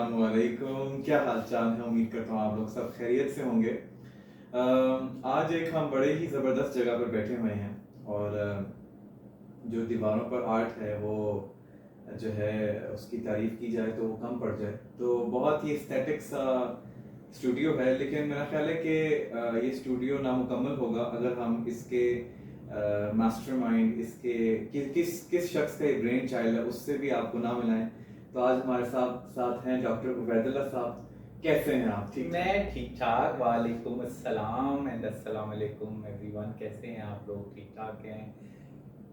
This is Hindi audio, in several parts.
अस्सलामुअलैकुम, क्या हाल चाल है। उम्मीद करता हूँ आप लोग सब खैरियत से होंगे। आज एक हम बड़े ही ज़बरदस्त जगह पर बैठे हुए हैं और जो दीवारों पर आर्ट है वो जो है उसकी तारीफ़ की जाए तो वो कम पड़ जाए। तो बहुत ही एस्थेटिक सा स्टूडियो है, लेकिन मेरा ख्याल है कि ये स्टूडियो नामुकम्मल होगा अगर हम इसके मास्टरमाइंड, इसके किस किस शख्स का ये ब्रेन चाइल्ड है उससे भी आपको ना मिलाएं। तो आज हमारे साथ साथ हैं डॉक्टर उबैदुल्ला साहब। कैसे हैं आप? ठीक मैं ठीक ठाक। वालेकुम अस्सलाम एंड अस्सलाम वालेकुम एवरीवन। कैसे हैं आप लोग? ठीक ठाक हैं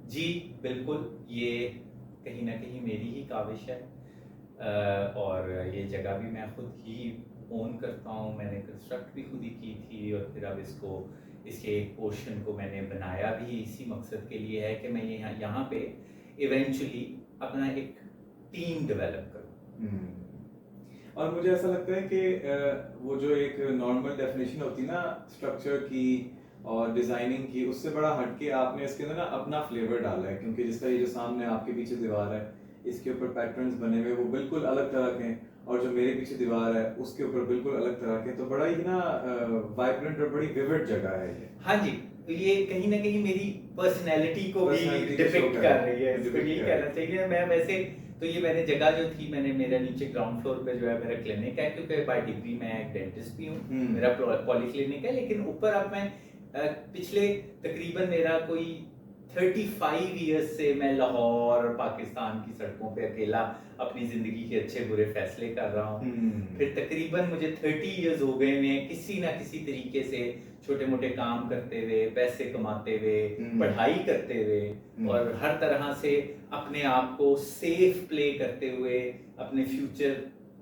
जी। बिल्कुल, ये कहीं ना कहीं मेरी ही काविश है और ये जगह भी मैं खुद ही ओन करता हूँ। मैंने कंस्ट्रक्ट भी खुद ही की थी और फिर अब इसके एक पोर्शन को मैंने बनाया भी इसी मकसद के लिए है कि मैं यहाँ पे इवेंचुअली अपना एक टीम डेवलप करूँ। और मुझे ऐसा लगता है कि वो जो एक नॉर्मल डेफिनेशन होती है ना स्ट्रक्चर की और डिजाइनिंग की, उससे बड़ा हटके आपने इसके अंदर ना अपना फ्लेवर डाला है। क्योंकि जिस तरह ये जो सामने आपके पीछे दीवार है, इसके ऊपर पैटर्न्स बने हुए वो बिल्कुल अलग तरह के हैं, और जो मेरे पीछे दीवार है उसके ऊपर बिल्कुल अलग तरह के। तो बड़ा ही ना वाइब्रेंट और बड़ी विविड जगह है ये। हाँ जी, तो ये कहीं ना कहीं मेरी पर्सनैलिटी को भी डिपिक्ट कर रही है, इसको यही कहना चाहिए। मैं वैसे तो ये मैंने जगह जो थी, मैंने मेरा नीचे ग्राउंड फ्लोर पे जो है मेरा क्लिनिक है, क्योंकि बाय डिग्री मैं एक डेंटिस्ट भी हूँ, मेरा पॉली क्लिनिक है। लेकिन ऊपर अब मैं पिछले तकरीबन मेरा कोई 35 ईयर्स से मैं लाहौर पाकिस्तान की सड़कों पे अकेला अपनी जिंदगी के अच्छे बुरे फैसले कर रहा हूँ। फिर तकरीबन मुझे 30 ईयर्स हो गए हैं किसी ना किसी तरीके से छोटे मोटे काम करते हुए, पैसे कमाते हुए, पढ़ाई करते हुए और हर तरह से अपने आप को सेफ प्ले करते हुए, अपने फ्यूचर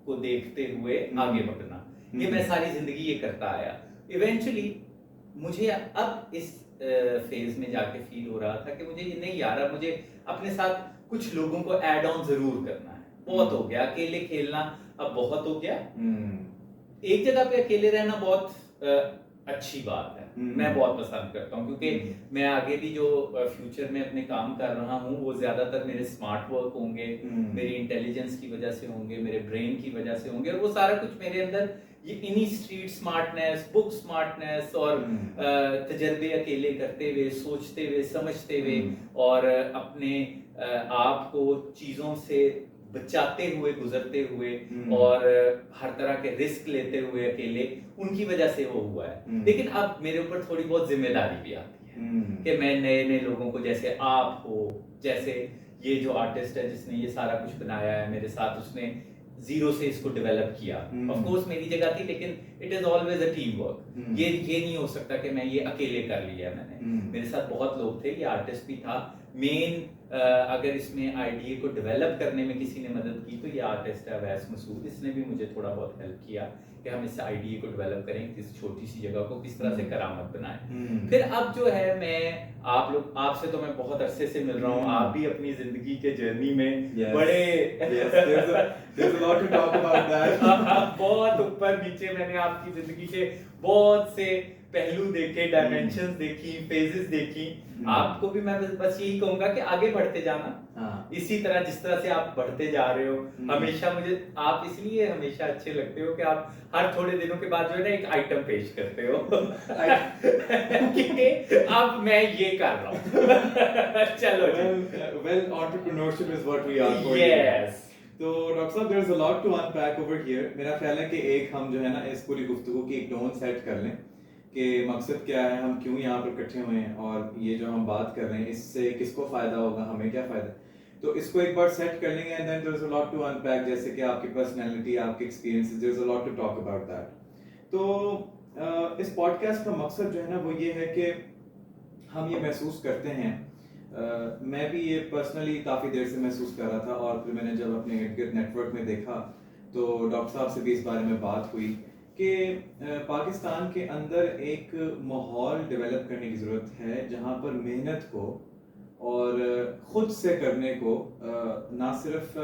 को देखते हुए आगे बढ़ना। ये मैं सारी जिंदगी ये करता आया। इवेंचुअली मुझे अब इस फेज में जाके फील हो रहा था कि मुझे ये नहीं यार, अब मुझे अपने साथ कुछ लोगों को ऐड ऑन जरूर करना है। बहुत हो गया अकेले खेलना, अब बहुत हो गया। एक जगह पे अकेले रहना बहुत अच्छी बात है, मैं बहुत पसंद करता हूँ, क्योंकि मैं आगे भी जो फ्यूचर में अपने काम कर रहा हूँ वो ज्यादातर मेरे स्मार्ट वर्क होंगे, मेरी इंटेलिजेंस की वजह से होंगे, मेरे ब्रेन की वजह से होंगे, और वो सारा कुछ मेरे अंदर ये इन्हीं स्ट्रीट स्मार्टनेस, बुक स्मार्टनेस और तजर्बे अकेले करते हुए, सोचते हुए, समझते हुए और अपने आप को चीजों से बचाते हुए, गुजरते हुए और हर तरह के रिस्क लेते हुए अकेले, उनकी वजह से वो हुआ है। लेकिन अब मेरे ऊपर थोड़ी बहुत जिम्मेदारी भी आती है कि मैं नए नए लोगों को, जैसे आप हो, जैसे ये जो आर्टिस्ट है जिसने ये सारा कुछ बनाया है मेरे साथ, उसने जीरो से इसको डेवलप किया। ऑफ कोर्स मेरी जगह थी, लेकिन it is always a team work. ये नहीं हो सकता कि मैं ये अकेले कर लिया मैंने। मेरे साथ बहुत लोग थे, ये आर्टिस्ट भी था। मेन अगर इसमें आइडिया को डेवलप करने में किसी ने मदद की तो ये आर्टिस्ट है अवैस मसूद। इसने भी मुझे थोड़ा बहुत हेल्प किया कि हम इस आइडिया को डेवलप करें, किस छोटी सी जगह को किस तरह से करामत बनाएं। फिर अब जो है मैं आपसे तो मैं बहुत अरसे से मिल रहा हूँ, आप भी अपनी जिंदगी के जर्नी में बड़े there's a lot to talk about that. बहुत ऊपर नीचे मैंने आपकी जिंदगी के बहुत से पहलू देखे, डायमेंशंस देखी, फेजेस देखी। आपको भी मैं बस यही कहूंगा कि आगे बढ़ते जाना, इसी तरह जिस तरह से आप बढ़ते जा रहे हो। हमेशा मुझे आप इसलिए हमेशा अच्छे लगते हो कि आप हर थोड़े दिनों के बाद जो है ना एक आइटम पेश करते हो कि अब मैं ये कर रहा हूँ। चलो well, entrepreneurship is what we are for. Yes. तो डॉक्टर साहब, there's a lot to unpack over here. मेरा ख्याल है कि एक हम जो है ना इस पूरी गुफ्तगू की एक टोन सेट कर लें कि मकसद क्या है, हम क्यों यहाँ पर इकट्ठे हुए हैं और ये जो हम बात कर रहे हैं इससे किसको फायदा होगा, हमें क्या फायदा। तो इसको एक बार सेट कर लेंगे and then there's a lot to unpack, जैसे कि आपकी पर्सनैलिटी, आपके experiences, there's a lot to talk about that. तो इस पॉडकास्ट का मकसद जो है ना वो ये है कि हम ये महसूस करते हैं, मैं भी ये पर्सनली काफ़ी देर से महसूस कर रहा था, और फिर मैंने जब अपने इर्द गिर्द नेटवर्क में देखा तो डॉक्टर साहब से भी इस बारे में बात हुई कि पाकिस्तान के अंदर एक माहौल डेवलप करने की ज़रूरत है जहाँ पर मेहनत को और ख़ुद से करने को ना सिर्फ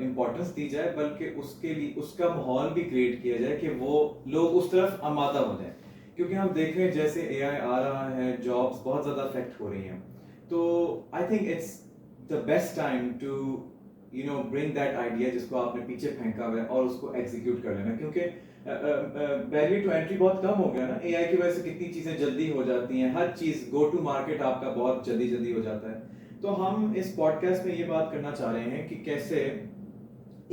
इम्पोर्टेंस दी जाए, बल्कि उसके लिए उसका माहौल भी क्रिएट किया जाए कि वो लोग उस तरफ आमादा हो जाए। क्योंकि हम देख रहे हैं जैसे AI आ रहा है, जॉब्स बहुत ज़्यादा अफेक्ट हो रही हैं। तो I think it's the best time to bring that idea जिसको आपने पीछे फेंका हुआ है और उसको एग्जीक्यूट कर लेना, क्योंकि बैरियर टू एंट्री बहुत कम हो गया ना एआई की वजह से। कितनी चीजें जल्दी हो जाती हैं, हर चीज गो टू मार्केट आपका बहुत जल्दी जल्दी हो जाता है। तो हम इस पॉडकास्ट में ये बात करना चाह रहे हैं कि कैसे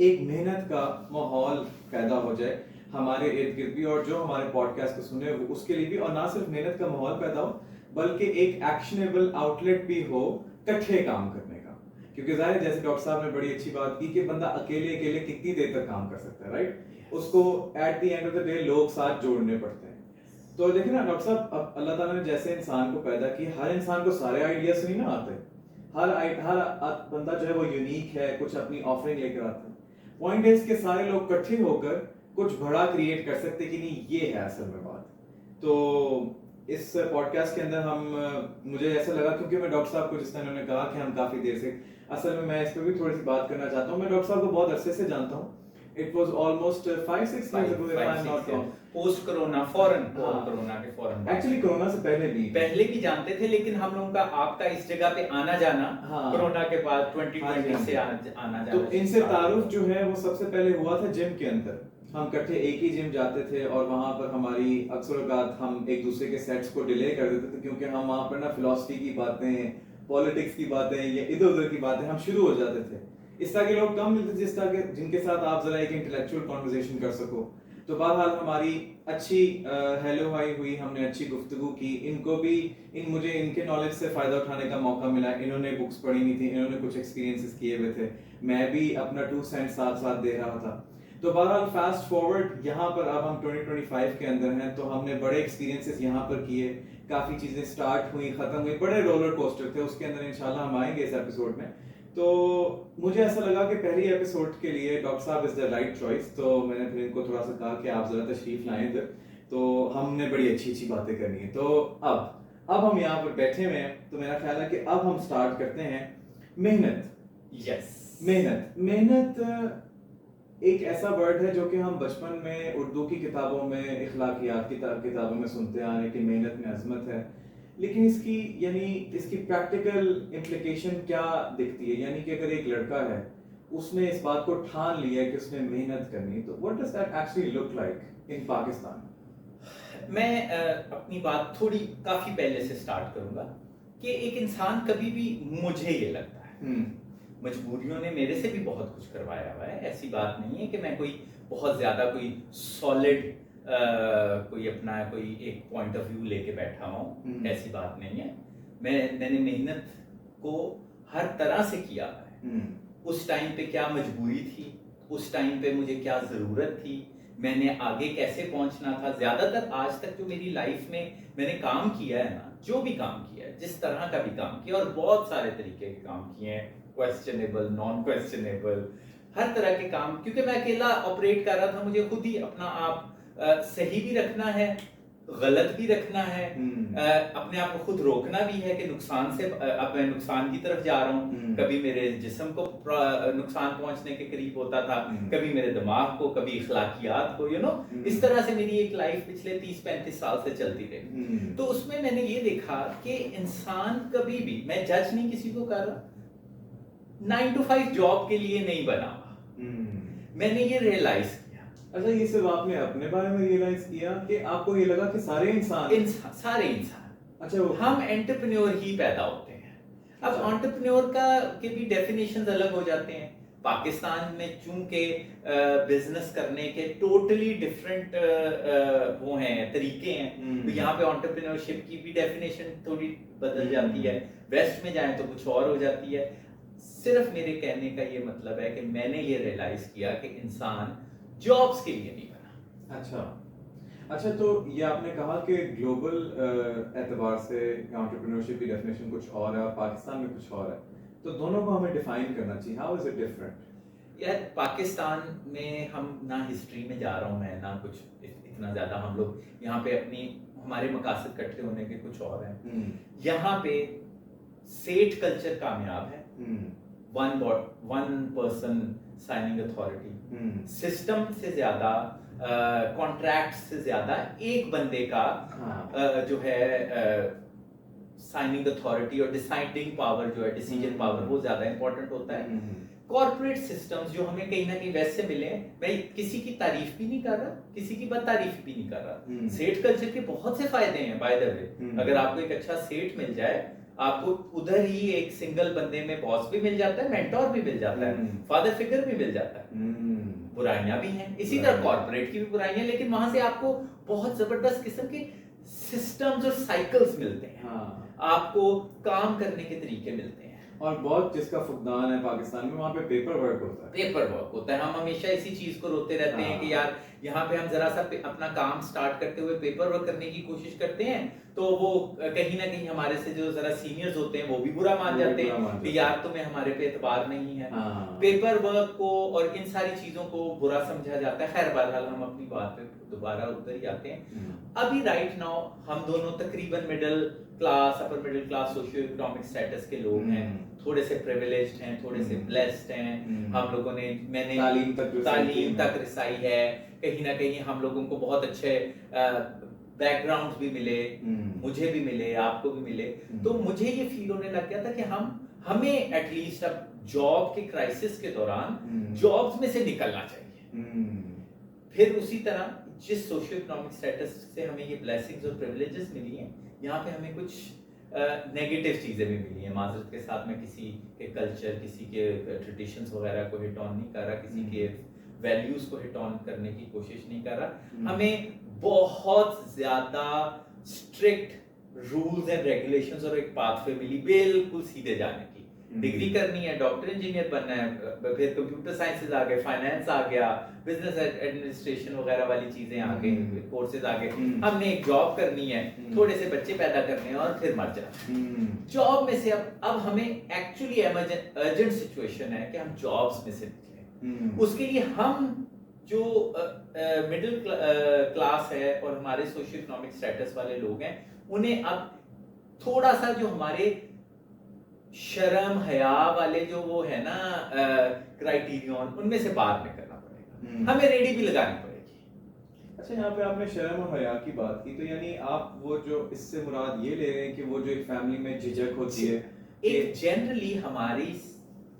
एक मेहनत का माहौल पैदा हो जाए हमारे इर्द गिर्द भी, और जो हमारे पॉडकास्ट को सुने वो उसके लिए भी, और ना सिर्फ मेहनत का माहौल पैदा हो बल्कि एक एक्शनेबल आउटलेट भी हो कट्ठे काम करने का। क्योंकि जाहिर है, जैसे डॉक्टर साहब ने बड़ी अच्छी बात की कि बंदा अकेले अकेले कितनी देर तक काम कर सकता है, राइट? उसको eight the end of the day लोग साथ जोड़ने पड़ते हैं। तो देखिए ना डॉक्टर साहब, अब अल्लाह ताला ने जैसे इंसान को पैदा किया, हर इंसान को सारे आइडियाज नहीं ना आते। हर बंदा जो है वो यूनिक है, कुछ अपनी ऑफरिंग लेकर आता है। पॉइंट है इसके सारे लोग इकट्ठे होकर कुछ बड़ा क्रिएट कर सकते कि नहीं, ये है असल में बात। तो इस पॉडकास्ट के अंदर मुझे ऐसा लगा, क्योंकि मैं डॉक्टर साहब को जिस तरह उन्होंने कहा कि हम काफी देर से, असल में मैं इस पर भी थोड़ी सी बात करना चाहता हूँ। मैं डॉक्टर साहब को बहुत अरसे से जानता हूँ। It was almost 5-6 years ago, if I'm not wrong. Post corona, फौरन कोरोना के फौरन एक्चुअली कोरोना से पहले भी जानते थे, लेकिन हम लोगों का आपका इस जगह पे आना जाना कोरोना के बाद 2020 से आना जाना। तो इनसे तारुफ जो है वो सबसे पहले हुआ था जिम के अंदर। हम इकट्ठे एक ही जिम जाते थे और वहां पर हमारी अक्सर औकात हम एक दूसरे के सेट्स को डिले कर देते थे, क्योंकि हम वहां पर ना फिलॉसफी की बातें, पॉलिटिक्स की बातें या इधर उधर की बातें हम शुरू हो जाते थे। इस तरह के लोग कम मिलते थे जिस तरह के जिनके साथ आप जरा एक इंटेलेक्चुअल कॉन्वर्सेशन कर सको। तो बहरहाल हमारी अच्छी हेलो हाई हुई, हमने अच्छी गुफ्तगू की। इनको भी मुझे इनके नॉलेज से फायदा उठाने का मौका मिला। इन्होंने बुक्स पढ़ी हुई थी, इन्होंने कुछ एक्सपीरियंसेस किए हुए थे, मैं भी अपना 2 सेंट साथ साथ दे रहा था। तो बहरहाल फास्ट फॉरवर्ड यहाँ पर अब हम 2025 के अंदर हैं, तो हमने बड़े एक्सपीरियंसेस यहाँ पर किए। काफी चीजें स्टार्ट हुई, खत्म हुई, बड़े रोलर कोस्टर थे। उसके अंदर इंशाल्लाह हम आएंगे इस एपिसोड में। तो मुझे ऐसा लगा कि पहली एपिसोड के लिए डॉक्टर साहब इज द राइट चॉइस। तो मैंने फिर इनको थोड़ा सा कहा कि आप जरा तशरीफ लाएं इधर, तो हमने बड़ी अच्छी अच्छी बातें करनी है। तो अब हम यहाँ पर बैठे हुए हैं, तो मेरा ख्याल है कि अब हम स्टार्ट करते हैं मेहनत। यस, मेहनत एक ऐसा वर्ड है जो कि हम बचपन में उर्दू की किताबों में, इखलाकियात की किताबों में सुनते आ रहे हैं कि मेहनत में अजमत है। लेकिन इसकी प्रैक्टिकल इम्प्लीकेशन क्या दिखती है? यानी कि अगर एक लड़का है, उसने इस बात को ठान लिया है कि उसने मेहनत करनी है, तो what does that actually look like in Pakistan? मैं अपनी बात काफी पहले से स्टार्ट करूंगा कि एक इंसान कभी भी, मुझे ये लगता है, मजबूरियों ने मेरे से भी बहुत कुछ करवाया हुआ है। ऐसी बात नहीं है कि मैं कोई बहुत ज्यादा कोई सॉलिड कोई एक पॉइंट ऑफ व्यू लेके बैठा हूँ, ऐसी बात नहीं है। मैंने मेहनत को हर तरह से किया है। उस टाइम पे क्या मजबूरी थी, उस टाइम पे मुझे क्या जरूरत थी, मैंने आगे कैसे पहुंचना था। ज्यादातर आज तक जो मेरी लाइफ में मैंने काम किया है ना, जो भी काम किया है, जिस तरह का भी काम किया, और बहुत सारे तरीके के काम किए हैं, क्वेश्चनेबल, नॉन क्वेश्चनेबल, हर तरह के काम। क्योंकि मैं अकेला ऑपरेट कर रहा था, मुझे खुद ही अपना आप सही भी रखना है, गलत भी रखना है, अपने आप को खुद रोकना भी है कि नुकसान से, अब मैं नुकसान की तरफ जा रहा हूँ। कभी मेरे जिस्म को नुकसान पहुंचने के करीब होता था, कभी मेरे दिमाग को, कभी इखलाकियात को, इस तरह से मेरी एक लाइफ पिछले 30-35 साल से चलती रही। तो उसमें मैंने ये देखा कि इंसान कभी भी, मैं जज नहीं किसी को कर रहा, 9 to 5 जॉब के लिए नहीं बना। मैंने ये रियलाइज किया। अच्छा, ये सिर्फ आपने अपने बारे में रियलाइज किया कि आपको ये लगा कि सारे इंसान अच्छा, हम एंटरप्रेन्योर ही पैदा होते हैं। अब एंटरप्रेन्योर के भी डेफिनेशंस अलग हो जाते हैं। पाकिस्तान में चूंकि बिजनेस करने के टोटली डिफरेंट वो हैं, तरीके हैं, तो यहाँ पे एंटरप्रेन्योरशिप की भी डेफिनेशन थोड़ी बदल जाती है। वेस्ट में जाएं तो कुछ और हो जाती है। सिर्फ मेरे कहने का ये मतलब है कि मैंने ये रियलाइज किया कि इंसान जॉब्स के लिए नहीं बना। अच्छा, तो ये आपने कहा कि ग्लोबल एतबार से एंटरप्रेन्योरशिप की डेफिनेशन कुछ और है और पाकिस्तान में कुछ और है, तो दोनों को हमें डिफाइन करना चाहिए। How is it different? यार, पाकिस्तान में हम ना हिस्ट्री में जा रहा हूँ मैं, ना कुछ इतना ज्यादा, हम लोग यहाँ पे हमारे मकासद इकट्ठे होने के कुछ और हैं। यहाँ पे सेठ कल्चर कामयाब है, one person signing authority, system से ज्यादा, कॉन्ट्रैक्ट से ज्यादा एक बंदे का जो है साइनिंग अथॉरिटी और डिसाइडिंग पावर जो है, डिसीजन पावर, वो ज्यादा इंपॉर्टेंट होता है। कॉर्पोरेट सिस्टम्स जो हमें कहीं ना कहीं वैसे मिले हैं, मैं किसी की तारीफ भी नहीं कर रहा, किसी की बदतारीफ भी नहीं कर रहा। सेठ कल्चर के बहुत से फायदे हैं बाय द वे। अगर आपको एक अच्छा सेठ मिल जाए, आपको उधर ही एक सिंगल बंदे में बॉस भी मिल जाता है, मेंटोर भी मिल जाता है, फादर फिगर भी मिल जाता है। बुराइयां भी हैं, इसी तरह कॉर्पोरेट की भी बुराइयां, लेकिन वहां से आपको बहुत जबरदस्त किस्म के सिस्टम्स और साइकिल्स मिलते हैं। आपको काम करने के तरीके मिलते हैं। और बहुत जिसका फुकदान है पाकिस्तान में, वहाँ पे पेपर वर्क होता है। पेपर वर्क होता है। हम हमेशा इसी चीज को रोते रहते हैं कि यार यहाँ पे हम जरा सा अपना काम स्टार्ट करते हुए पेपर वर्क करने की कोशिश करते हैं, तो वो कहीं ना कहीं हमारे से जो जरा सीनियर्स होते हैं वो भी बुरा मान जाते हैं कि यार तुम्हें हमारे पे एतबार नहीं है। पेपर वर्क को और इन सारी चीजों को बुरा समझा जाता है। खैर बहरहाल हम अपनी बात पे दोबारा उधर ही आते हैं। अभी राइट नाउ हम दोनों तकरीबन middle class, upper middle class, socio economic status के लोग हैं, थोड़े से प्रिविलेज्ड हैं, थोड़े से ब्लेस्ड हैं। हम लोगों ने, मैंने तालीम तक रसाई है, कहीं ना कहीं हम लोगों को बहुत अच्छे बैकग्राउंड भी मिले, मुझे भी मिले, आपको भी मिले। तो मुझे ये फील होने लग गया था कि हमें एटलीस्ट अब जॉब के क्राइसिस के दौरान जॉब्स में से निकलना चाहिए। फिर उसी तरह जिस सोशियो इकोनॉमिक स्टेटस से हमें ये ब्लेसिंग्स और प्रिविलेजेस मिली हैं, यहाँ पे हमें कुछ नेगेटिव चीजें भी मिली हैं। माजरत के साथ में किसी के कल्चर, किसी के ट्रेडिशंस वगैरह को हिट ऑन नहीं कर रहा, किसी के वैल्यूज को हिट ऑन करने की कोशिश नहीं कर रहा। हमें बहुत ज्यादा स्ट्रिक्ट रूल्स एंड रेगुलेशंस और एक पाथवे मिली बिल्कुल सीधे जाने की। डिग्री करनी है, डॉक्टर इंजीनियर बनना है, फिर कंप्यूटर साइंसेज आ गए, फाइनेंस आ गया, बिजनेस एडमिनिस्ट्रेशन वगैरह वाली चीजें आ गई, कोर्सेज आ गए। हमने एक जॉब करनी है, थोड़े से बच्चे पैदा करने हैं और फिर मर जाना। जॉब में से अब हमें एक्चुअली अर्जेंट सिचुएशन है कि हम जॉब्स में से निकलें। उसके लिए हम जो मिडिल क्लास है और हमारे सोशियो इकोनॉमिक स्टेटस वाले लोग हैं, उन्हें अब थोड़ा सा जो हमारे शर्म हया वाले जो वो है ना क्राइटेरियन, उनमें से बाहर निकलना पड़ेगा। हमें रेडी भी लगानी पड़ेगी। अच्छा, यहाँ पे आपने शर्म और हया की बात की, तो यानी आप वो जो इससे मुराद ये ले रहे हैं कि वो जो एक फैमिली में झिझक होती है, एक जनरली हमारी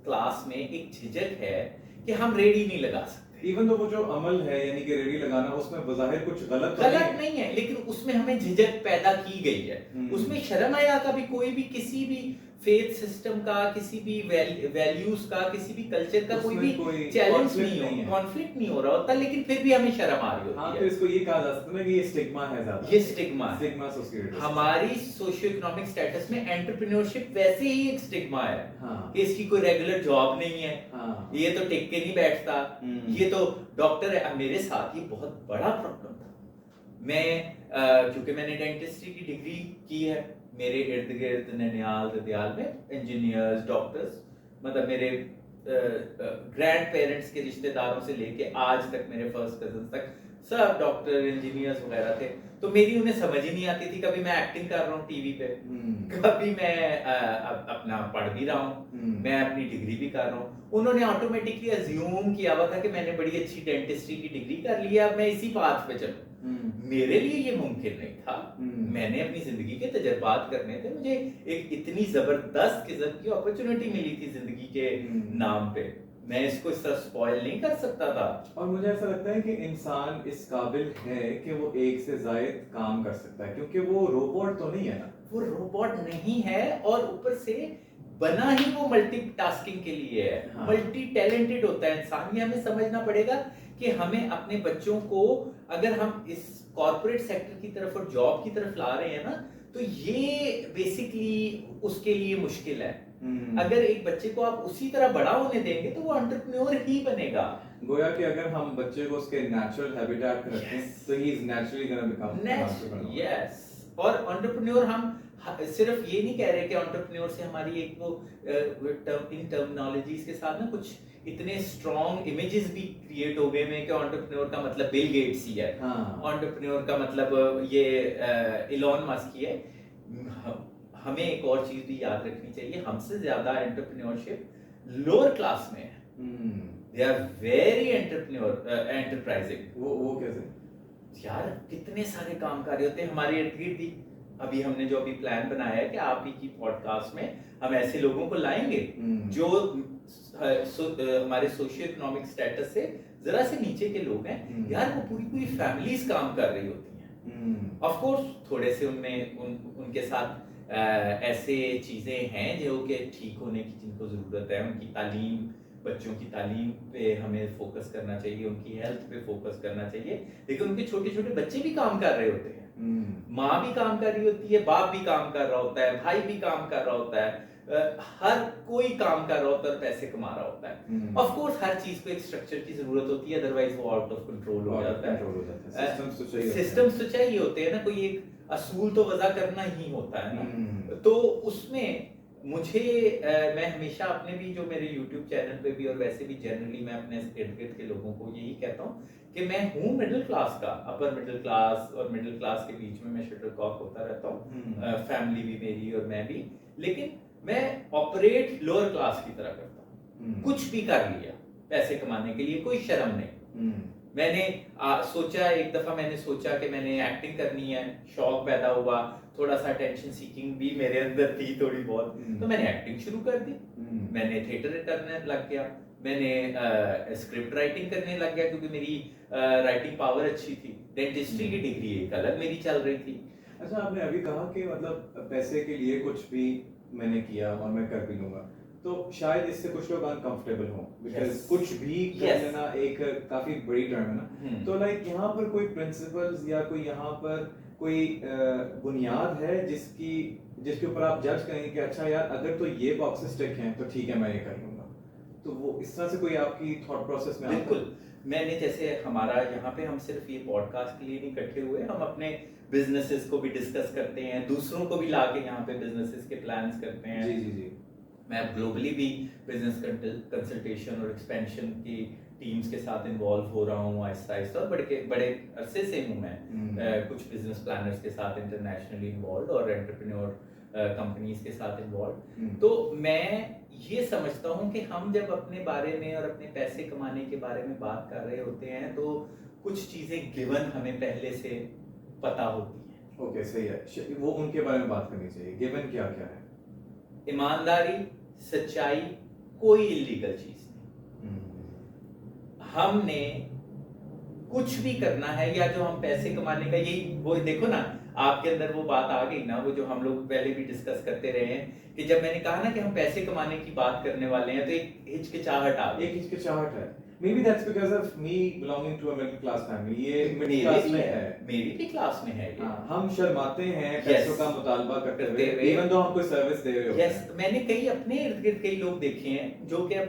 क्लास में एक झिझक है कि हम रेडी नहीं लगा सकते। इवन तो वो जो अमल है यानी कि रेडी लगाना, उसमें बज़ाहिर कुछ गलत नहीं है, लेकिन उसमें हमें झिझक पैदा की गई है। उसमें शर्म हया का भी, कोई भी किसी भी फेथ सिस्टम का, किसी भी वैल्यूज का, किसी भी कल्चर का कोई भी चैलेंज नहीं हो, कॉन्फ्लिक्ट नहीं हो रहा होता, लेकिन फिर भी हमें शर्म आ रही होती है। तो इसको ये कहा जा सकता है कि ये स्टिग्मा है ज्यादा। ये स्टिग्मा सोसाइटी, हमारी सोशियो इकोनॉमिक स्टेटस में एंटरप्रेन्योरशिप वैसे ही एक स्टिग्मा है कि इसकी कोई रेगुलर जॉब नहीं है, ये तो टिक के नहीं बैठता, ये तो डॉक्टर है। मेरे साथ ये बहुत बड़ा प्रॉब्लम था। मैं क्योंकि मैंने डेंटिस्ट्री की डिग्री की है, मेरे इर्द गिर्द ननियाल ददियाल में इंजीनियर्स, डॉक्टर्स, मतलब मेरे ग्रैंड पेरेंट्स के रिश्तेदारों से लेके आज तक मेरे फर्स्ट कजन तक सब डॉक्टर, इंजीनियर्स वगैरह थे। तो मेरी उन्हें समझ ही नहीं आती थी। कभी मैं एक्टिंग कर रहा हूँ टीवी पे, कभी मैं अपना पढ़ भी रहा हूँ, मैं अपनी डिग्री भी कर रहा हूँ। उन्होंने ऑटोमेटिकली अज्यूम किया हुआ था कि मैंने बड़ी अच्छी डेंटिस्ट्री की डिग्री कर ली है, अब मैं इसी पाथ पे चलूं। मेरे लिए ये मुमकिन नहीं था। मैंने अपनी जिंदगी के तजुर्बात करने थे, मुझे एक इतनी जबरदस्त किस्म की अपॉर्चुनिटी मिली थी जिंदगी के नाम पे, मैं इसको इस तरह स्पॉइल नहीं कर सकता था। और मुझे ऐसा लगता है कि इंसान इस काबिल है कि वो एक से ज्यादा काम कर सकता है, क्योंकि वो रोबोट तो नहीं है ना, वो रोबोट नहीं है, और ऊपर से बना ही वो मल्टीटास्किंग के लिए है। मल्टी टैलेंटेड होता है इंसान। ये हमें समझना पड़ेगा कि हमें अपने बच्चों को, अगर हम इस कॉर्पोरेट सेक्टर की तरफ और जॉब की तरफ ला रहे हैं ना, तो ये बेसिकली उसके लिए मुश्किल है। अगर एक बच्चे को आप उसी तरह बड़ा होने देंगे तो वो एंटरप्रेन्योर ही बनेगा। गोया कि अगर हम बच्चे को उसके नेचुरल हैबिटेट में रखें तो he is naturally gonna become yes. और एंटरप्रेन्योर हम सिर्फ ये नहीं कह रहे कि एंटरप्रेन्योर से हमारी एक वो इन टर्मिनोलॉजीज के साथ ना कुछ इतने स्ट्रॉन्ग इमेजेस भी क्रिएट हो गए हैं कि एंटरप्रेन्योर का मतलब बिल गेट्स ही है, एंटरप्रेन्योर का मतलब ये इलॉन मस्क ही है। हमें एक और चीज भी याद रखनी चाहिए, हमसे ज्यादा एंटरप्रेन्योरशिप लोअर क्लास में है। They are very enterprising. वो कैसे? यार कितने सारे कामकारी होते हैं हमारे इर्द गिर्द ही। अभी हमने जो अभी प्लान बनाया है कि आप ही की पॉडकास्ट में हम ऐसे लोगों को लाएंगे जो हमारे सोशियो इकोनॉमिक स्टेटस से जरा से नीचे के लोग हैं। यार वो पूरी पूरी फैमिलीज काम कर रही होती हैं। ऑफ कोर्स थोड़े से उनमें उनके साथ ऐसे चीजें हैं जो कि ठीक होने की जिनको जरूरत है। उनकी तालीम, बच्चों की तालीम पे हमें फोकस करना चाहिए, उनकी हेल्थ पे फोकस करना चाहिए। लेकिन उनके छोटे छोटे बच्चे भी काम कर रहे होते हैं, माँ भी काम कर रही होती है, बाप भी काम कर रहा होता है, भाई भी काम कर रहा होता है, हर कोई काम कर रहा होता है और पैसे कमा रहा होता है। ऑफ कोर्स हर चीज को एक स्ट्रक्चर की जरूरत होती है, अदरवाइज वो आउट ऑफ कंट्रोल हो जाता है। सिस्टम्स तो चाहिए होते हैं ना, कोई एक असूल तो वजह करना ही होता है ना। तो उसमें मुझे मैं हमेशा अपने भी जो मेरे YouTube चैनल पे भी और वैसे भी जनरली मैं अपने इर्द गिर्द के लोगों को यही कहता हूँ कि मैं हूँ मिडिल क्लास का, अपर मिडिल क्लास और मिडिल क्लास के बीच में मैं शटलकॉक होता रहता हूँ। फैमिली भी मेरी और मैं भी, लेकिन मैं ऑपरेट लोअर क्लास की तरह करता हूँ। कुछ भी कर लिया पैसे कमाने के लिए, कोई शर्म नहीं। मैंने सोचा, एक दफा मैंने सोचा कि मैंने एक्टिंग करनी है, शौक पैदा हुआ, थोड़ा सा अटेंशन सीकिंग भी मेरे अंदर थी थोड़ी बहुत, तो मैंने एक्टिंग शुरू कर दी। मैंने थिएटर करने लग गया, मैंने स्क्रिप्ट राइटिंग करने लग गया क्योंकि मेरी राइटिंग पावर अच्छी थी। डेंटिस्ट्री की डिग्री एक अलग मेरी चल रही थी। अच्छा, आपने अभी कहा कि मतलब पैसे के लिए कुछ भी मैंने किया और मैं कर भी लूंगा, तो शायद इससे कुछ लोग अनकंफर्टेबल हों, बिकॉज़ कुछ भी कर लेना एक काफी बड़ी टर्म है ना। तो लाइक यहाँ पर कोई प्रिंसिपल्स या कोई यहाँ पर कोई बुनियाद है जिसके ऊपर आप जज करेंगे कि अच्छा यार अगर तो ये बॉक्सेस टिक हैं तो ठीक है मैं ये कर लूंगा, तो वो इस तरह से कोई आपकी थॉट प्रोसेस में? बिल्कुल, मैंने जैसे हमारा यहाँ पे हम सिर्फ ये पॉडकास्ट के लिए नहीं इकट्ठे हुए, हम अपने बिजनेसेस को भी डिस्कस करते हैं, दूसरों को भी लाके यहाँ पे बिजनेसेस के प्लान्स करते हैं। जी जी जी। मैं ग्लोबली भी बिजनेस कंसल्टेशन और एक्सपेंशन की टीम्स के साथ इन्वॉल्व हो रहा हूँ आहिस्ता आहिस्ता, और बड़े अरसे से हूँ मैं कुछ बिजनेस प्लानर्स के साथ इंटरनेशनली इन्वॉल्व और एंटरप्रेन्योर कंपनीज के साथ इन्वॉल्व। तो मैं ये समझता हूँ कि हम जब अपने बारे में और अपने पैसे कमाने के बारे में बात कर रहे होते हैं तो कुछ चीजें गिवन हमें पहले से पता होती हैं। ओके, सही है, वो उनके बारे में बात करनी चाहिए। गिवन क्या क्या है? ईमानदारी, सच्चाई, कोई इलीगल चीज नहीं। हमने कुछ भी करना है या जो हम पैसे कमाने का, यही वो देखो ना, आपके अंदर वो बात आ गई ना, वो जो हम लोग पहले भी डिस्कस करते रहे हैं कि जब मैंने कहा ना कि हम पैसे कमाने की बात करने वाले हैं तो एक हिचकिचाहट आ गई। एक हिचकिचाहट है। Maybe that's because of me belonging to a middle class family. ये मिडिल क्लास में है, मेरी भी क्लास में है ये। हम शर्माते हैं पैसों का मुतालबा करते हुए, even though हम कोई सर्विस दे रहे होते हैं। Yes, मैंने कई अपने इर्द गिर्द कई लोग देखे हैं जो कि अब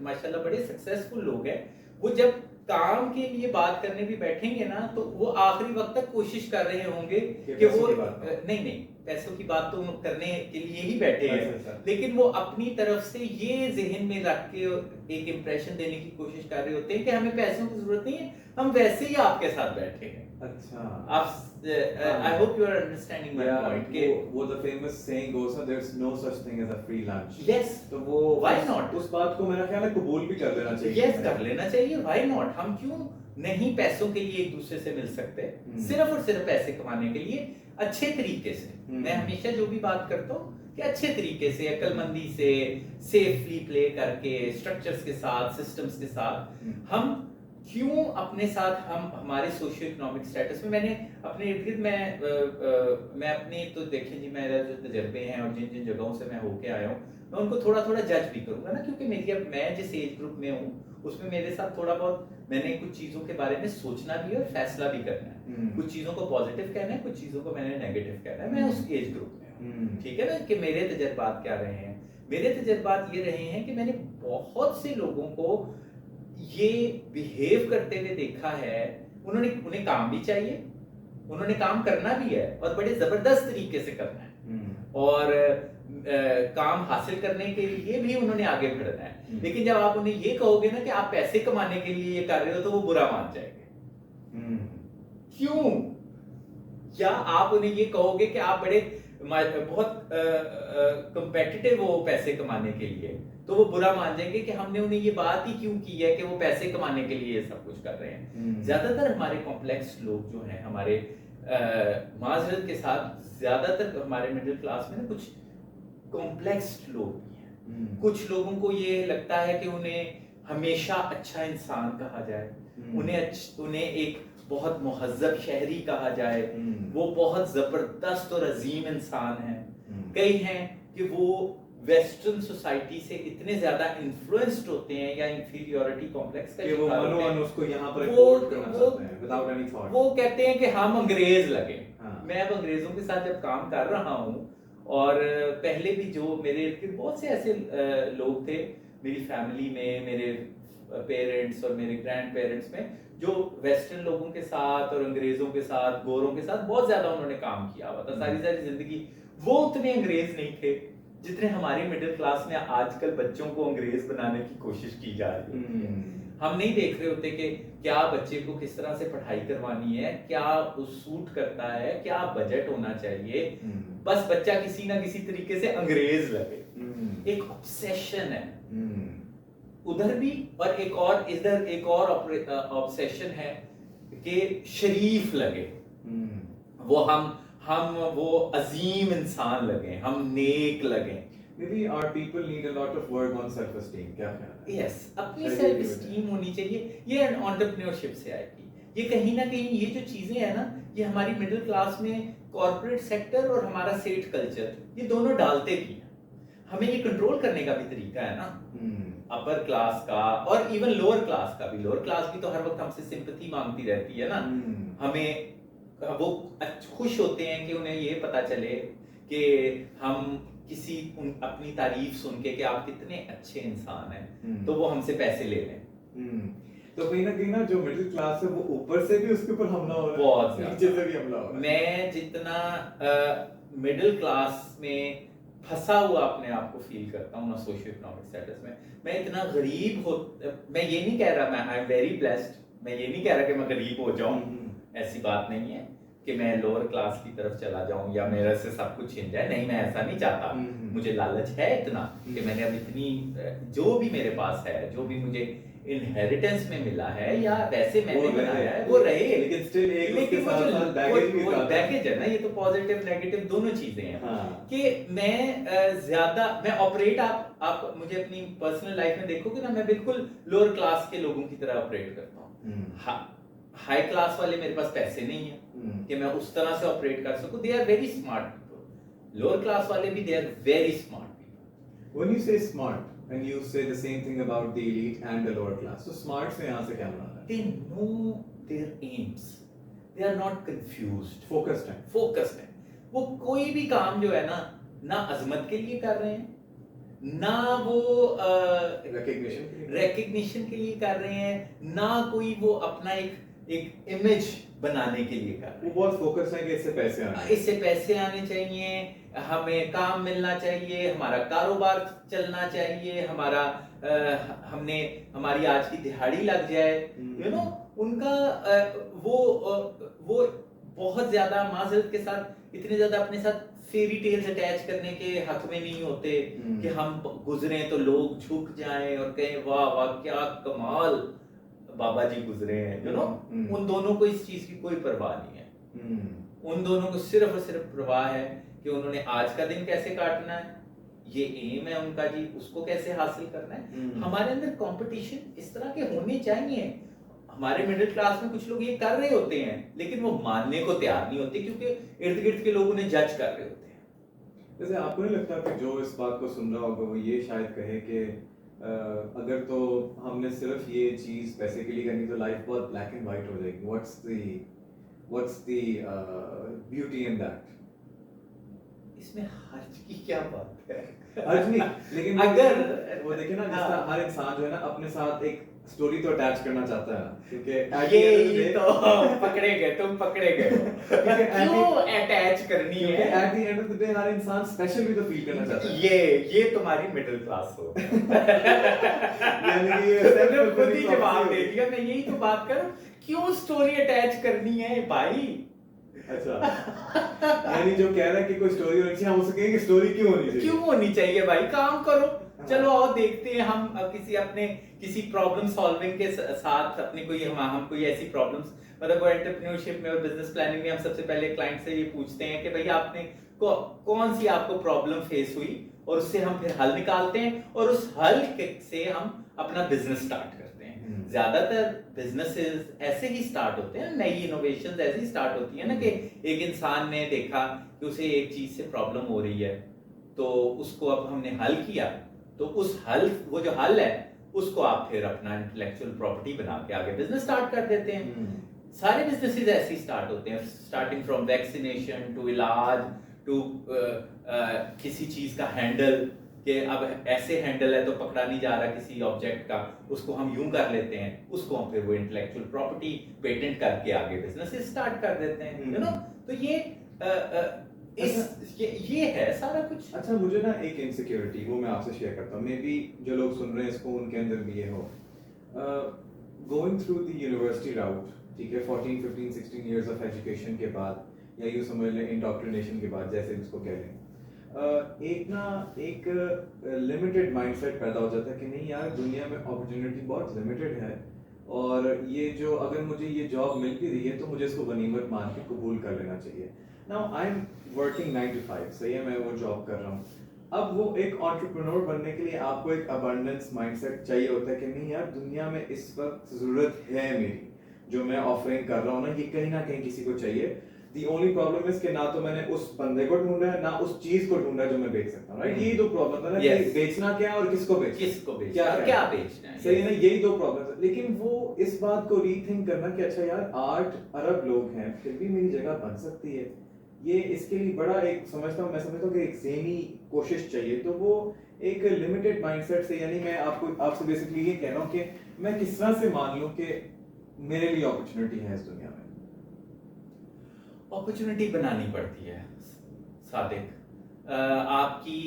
माशाल्लाह बड़े सक्सेसफुल लोग हैं। वो जब काम के लिए बात करने भी बैठेंगे ना तो वो आखिरी वक्त तक कोशिश कर रहे होंगे कि वो नहीं पैसों की बात तो करने के लिए ही बैठे हैं, लेकिन वो अपनी तरफ से ये ज़हन में रख के एक इम्प्रेशन देने की कोशिश कर रहे होते हैं कि हमें पैसों की जरूरत नहीं है, हम वैसे ही आपके साथ बैठे हैं। अच्छा, आप I hope you are understanding my point कि वो the famous saying goes ना, there's no such thing as a free lunch. Yes, तो वो why not? उस बात को मेरा ख्याल है कबूल भी कर लेना चाहिए। Yes, कर लेना चाहिए, why not? हम क्यों नहीं पैसों के लिए एक दूसरे से मिल सकते, सिर्फ और सिर्फ पैसे कमाने के लिए अच्छे तरीके से। मैं हमेशा जो भी बात करता हूँ कि अच्छे तरीके से, अक्लमंदी से, सेफली प्ले करके, स्ट्रक्चर्स के साथ, सिस्टम्स के साथ, हम क्यों अपने साथ हम हमारे सोशियो इकोनॉमिक स्टेटस में, मैंने अपने इर्द गिर्द मैं अपने तो देखें जी मेरा जो तजर्बे हैं और जिन जिन जगहों से मैं होके आया हूँ मैं उनको थोड़ा थोड़ा जज भी करूंगा ना, क्योंकि मेरी अब मैं जिस एज ग्रुप में हूँ उसमें मेरे साथ थोड़ा बहुत मैंने कुछ चीजों के बारे में सोचना भी और फैसला भी करना है। कुछ चीजों को पॉजिटिव कहना है, कुछ चीजों को मैंने नेगेटिव कहना है। मैं उस एज ग्रुप में हूँ, ठीक है ना, कि मेरे तजर्बात क्या रहे हैं। मेरे तजर्बात ये रहे हैं कि मैंने बहुत से लोगों को ये बिहेव करते हुए देखा है। उन्हें काम भी चाहिए, उन्होंने काम करना भी है और बड़े जबरदस्त तरीके से करना है, और काम हासिल करने के लिए भी उन्होंने आगे बढ़ना है। लेकिन जब आप उन्हें ये कहोगे ना कि आप पैसे कमाने के लिए ये कर रहे हो तो वो बुरा मान जाएंगे। क्यों? क्या आप उन्हें ये कहोगे कि आप बहुत कंपेटिटिव हो पैसे कमाने के लिए, तो वो बुरा मान जाएंगे कि हमने उन्हें ये बात ही क्यों की है कि वो पैसे कमाने के लिए ये सब कुछ कर रहे हैं। ज्यादातर हमारे कॉम्प्लेक्स लोग जो हैं, हमारे माजरत के साथ ज्यादातर हमारे मिडिल क्लास में ना कुछ कॉम्प्लेक्स लोग भी हैं। कुछ लोगों को ये लगता है कि उन्हें हमेशा अच्छा इंसान कहा जाए, उन्हें एक बहुत मुहज्जब शहरी कहा जाए, वो बहुत जबरदस्त और अजीम इंसान है। कई हैं कि वो वेस्टर्न सोसाइटी से इतने ज्यादा इन्फ्लुएंस्ड होते हैं या इंफीरियरिटी कॉम्प्लेक्स का शिकार होते हैं, उसको यहाँ पर रिपोर्ट करना चाहते हैं विदाउट एनी थॉट। वो कहते हैं कि हम अंग्रेज लगे। हाँ। मैं अब अंग्रेजों के साथ जब काम कर रहा हूँ, और पहले भी जो मेरे बहुत से ऐसे लोग थे मेरी फैमिली में, मेरे पेरेंट्स और मेरे ग्रैंड पेरेंट्स में, जो वेस्टर्न लोगों के साथ और अंग्रेजों के साथ, गोरों के साथ बहुत ज्यादा उन्होंने काम किया हुआ था सारी जिंदगी। वो उतने अंग्रेज नहीं थे जितने हमारे मिडिल क्लास में आजकल बच्चों को अंग्रेज बनाने की कोशिश की जा रही है। हम नहीं देख रहे होते कि क्या बच्चे को किस तरह से पढ़ाई करवानी है, क्या उस सूट करता है, क्या बजट होना चाहिए। बस बच्चा किसी ना किसी तरीके से अंग्रेज लगे। एक ऑब्सेशन है उधर भी, और इधर एक और ऑब्सेशन है कि शरीफ लगे, वो हम वो अजीम इंसान लगे, हम नेक लगे। Maybe our people need a lot of work on self esteem. क्या ख्याल है? Yes, अपनी सेल्फ एस्टीम होनी चाहिए। ये एंटरप्रेन्योरशिप से आएगी। ये कहीं ना कहीं ये जो चीजें हैं ना, ये हमारी मिडिल क्लास में कॉर्पोरेट सेक्टर और हमारा सेट कल्चर, ये दोनों डालते भी हैं। हमें ये कंट्रोल करने का भी तरीका है ना, अपर क्लास का और इवन लोअर क्लास का भी। लोअर क्लास भी तो हर वक्त हमसे सिंपैथी मांगती रहती है ना। हमें वो खुश होते हैं कि उन्हें ये पता चले कि हम किसी अपनी तारीफ सुन के कि आप कितने अच्छे इंसान हैं, तो वो हमसे पैसे ले लें। तो कहीं ना जो मिडिल क्लास है वो ऊपर से भी उसके ऊपर हमला हो रहा है, बहुत नीचे से भी हमला हो रहा है। मैं जितना मिडिल क्लास में फंसा हुआ अपने आप को फील करता हूँ ना सोशियो इकोनॉमिक स्टेटस में, मैं इतना गरीब हो, मैं ये नहीं कह रहा, मैं आई एम वेरी ब्लेस्ड, मैं ये नहीं कह रहा कि मैं गरीब हो जाऊं, ऐसी बात नहीं है कि मैं लोअर क्लास की तरफ चला जाऊं या मेरे से सब कुछ छिन जाए। नहीं, मैं ऐसा नहीं चाहता। मुझे लालच है इतना कि मैंने अब इतनी, जो भी मेरे पास है, जो भी मुझे इनहेरिटेंस में मिला है या वैसे मैंने बनाया है, वो रहे। लेकिन स्टिल एक लेकिन वो जो बैगेज है ना, ये तो पॉजिटिव नेगेटिव दोनों चीजें हैं। कि मैं ऑपरेट, आप मुझे अपनी पर्सनल लाइफ में देखोगे ना, मैं बिल्कुल लोअर क्लास के लोगों की तरह ऑपरेट करता हूँ। हाई क्लास वाले मेरे पास पैसे नहीं है कि मैं उस तरह से ऑपरेट कर सकूं। They are very smart people. Lower class वाले भी they are very smart people. When you say smart and you say the same thing about the elite and the lower class, so smart से यहाँ से क्या मना है? They know their aims. They are not confused. Focused है। Focused है। वो कोई भी काम जो है ना अजमत के लिए कर रहे हैं, ना वो recognition के लिए कर रहे हैं, ना कोई वो अपना एक इमेज बनाने के लिए कर रहे हैं। वो बहुत फोकस है कि इससे पैसे आने चाहिए, हमें काम मिलना चाहिए, हमारा कारोबार चलना चाहिए, हमारी आज की दिहाड़ी लग जाए। उनका वो बहुत ज्यादा माजरत के साथ इतने ज्यादा अपने साथ फेरी टेल्स अटैच करने के हक में नहीं होते कि हम गुजरे तो लोग झुक जाएं और कहें वाह वाह क्या कमाल बाबा जी गुजरे हैं। उन दोनों को इस चीज की कोई परवाह नहीं है। उन दोनों को सिर्फ और सिर्फ परवाह है कि उन्होंने आज का दिन कैसे काटना है, ये एम है उनका जी, उसको कैसे हासिल करना है। हमारे अंदर कंपटीशन इस तरह के होने चाहिए। हमारे मिडिल क्लास में कुछ लोग ये कर रहे होते हैं लेकिन वो मानने को तैयार नहीं होते क्योंकि इर्द गिर्द के लोग उन्हें जज कर रहे होते हैं। वैसे आपको नहीं लगता कि जो इस बात को सुन रहा होगा वो ये शायद कहे कि अगर तो हमने सिर्फ ये चीज पैसे के लिए करनी तो लाइफ बहुत ब्लैक एंड व्हाइट हो जाएगी। What's the beauty in that? इसमें हर्ज की क्या बात है? हर्ज नहीं, लेकिन अगर वो देखिए ना, जिसका हर इंसान जो है ना अपने साथ एक स्टोरी तो अटैच करना चाहता है, क्योंकि ये तो तुम पकड़े गए क्यों अटैच करनी है? At the end of the day हर इंसान स्पेशल भी तो फील करना चाहता है। ये तुम्हारी मिडिल क्लास हो यानी ये सिर्फ खुद ही जवाब दे दिया। मैं यही तो बात कर रहा हूं, क्यों स्टोरी अटैच करनी है भाई? अच्छा, यानी जो कह रहा है कि कोई स्टोरी होनी चाहिए, हम उससे कहेंगे स्टोरी क्यों होनी चाहिए? क्यों होनी चाहिए भाई? काम करो, चलो आओ देखते हैं हम किसी प्रॉब्लम सॉल्विंग के साथ अपनी हम कोई ऐसी प्रॉब्लम्स, मतलब वो एंटरप्रेन्योरशिप में और बिजनेस प्लानिंग में हम सबसे पहले क्लाइंट से ये पूछते हैं कि भैया आपने कौन सी आपको प्रॉब्लम फेस हुई, और उससे हम फिर हल निकालते हैं और उस हल से हम अपना बिजनेस स्टार्ट करते हैं। ज्यादातर बिजनेसेस ऐसे ही स्टार्ट होते हैं, नई इनोवेशंस ऐसे ही स्टार्ट होती है ना कि एक इंसान ने देखा कि उसे एक चीज से प्रॉब्लम हो रही है, तो उसको अब हमने हल किया, तो वो जो हल है उसको आप फिर अपना इंटेलेक्चुअल प्रॉपर्टी बना के आगे बिजनेस स्टार्ट कर देते हैं। सारे बिजनेसेस ऐसे ही स्टार्ट होते हैं, स्टार्टिंग फ्रॉम वैक्सीनेशन टू इलाज टू किसी चीज का हैंडल, कि अब ऐसे हैंडल है तो पकड़ा नहीं जा रहा किसी ऑब्जेक्ट का, उसको हम यूं कर लेते हैं, उसको हम फिर वो इंटेलेक्चुअल प्रॉपर्टी पेटेंट करके आगे बिजनेस स्टार्ट कर देते हैं, यू नो। तो ये है सारा कुछ। अच्छा, मुझे ना एक इनसिक्योरिटी वो मैं आपसे शेयर करता हूँ, मे बी जो लोग सुन रहे हैं इसको उनके अंदर भी ये हो, गोइंग थ्रू द यूनिवर्सिटी राउट, ठीक है, 14 15 16 इयर्स ऑफ एजुकेशन के बाद, या यूँ समझ लें इंडोक्ट्रिनेशन के बाद, जैसे इसको कह लें, एक लिमिटेड माइंडसेट पैदा हो जाता है कि नहीं यार, दुनिया में अपॉर्चुनिटी बहुत लिमिटेड है, और ये जो अगर मुझे ये जॉब मिल भी रही है तो मुझे इसको गनीमत मान के कबूल कर लेना चाहिए। Now I am working 9 to 5, सही है, मैं वो जॉब कर रहा हूँ। अब वो एक एंटरप्रेन्योर बनने के लिए आपको एक अबंडेंस माइंडसेट चाहिए होता है कि नहीं यार, दुनिया में इस वक्त जरूरत है मेरी, जो मैं ऑफरिंग कर रहा हूँ ना, ये कहीं ना कहीं किसी को चाहिए। The only problem is कि ना तो मैंने उस बंदे को ढूंढा है, ना उस चीज को ढूंढा जो मैं बेच सकता हूँ, राइट? यही दो प्रॉब्लम है ना, कि बेचना क्या है और किसको बेचना क्या बेचना है, सही है ना, यही दो प्रॉब्लम है। लेकिन वो इस बात को रीथिंक करना कि अच्छा यार, 8 अरब लोग हैं, फिर भी मेरी जगह बन सकती है, ये इसके लिए बड़ा एक मैं समझता हूँ कि एक ज़हनी कोशिश चाहिए। तो वो एक लिमिटेड माइंडसेट से, यानी मैं आपसे बेसिकली ये कह रहा हूँ कि मैं किस तरह से मान लूँ कि मेरे लिए अपॉर्चुनिटी है इस दुनिया में। अपॉर्चुनिटी बनानी पड़ती है सादिक, आपकी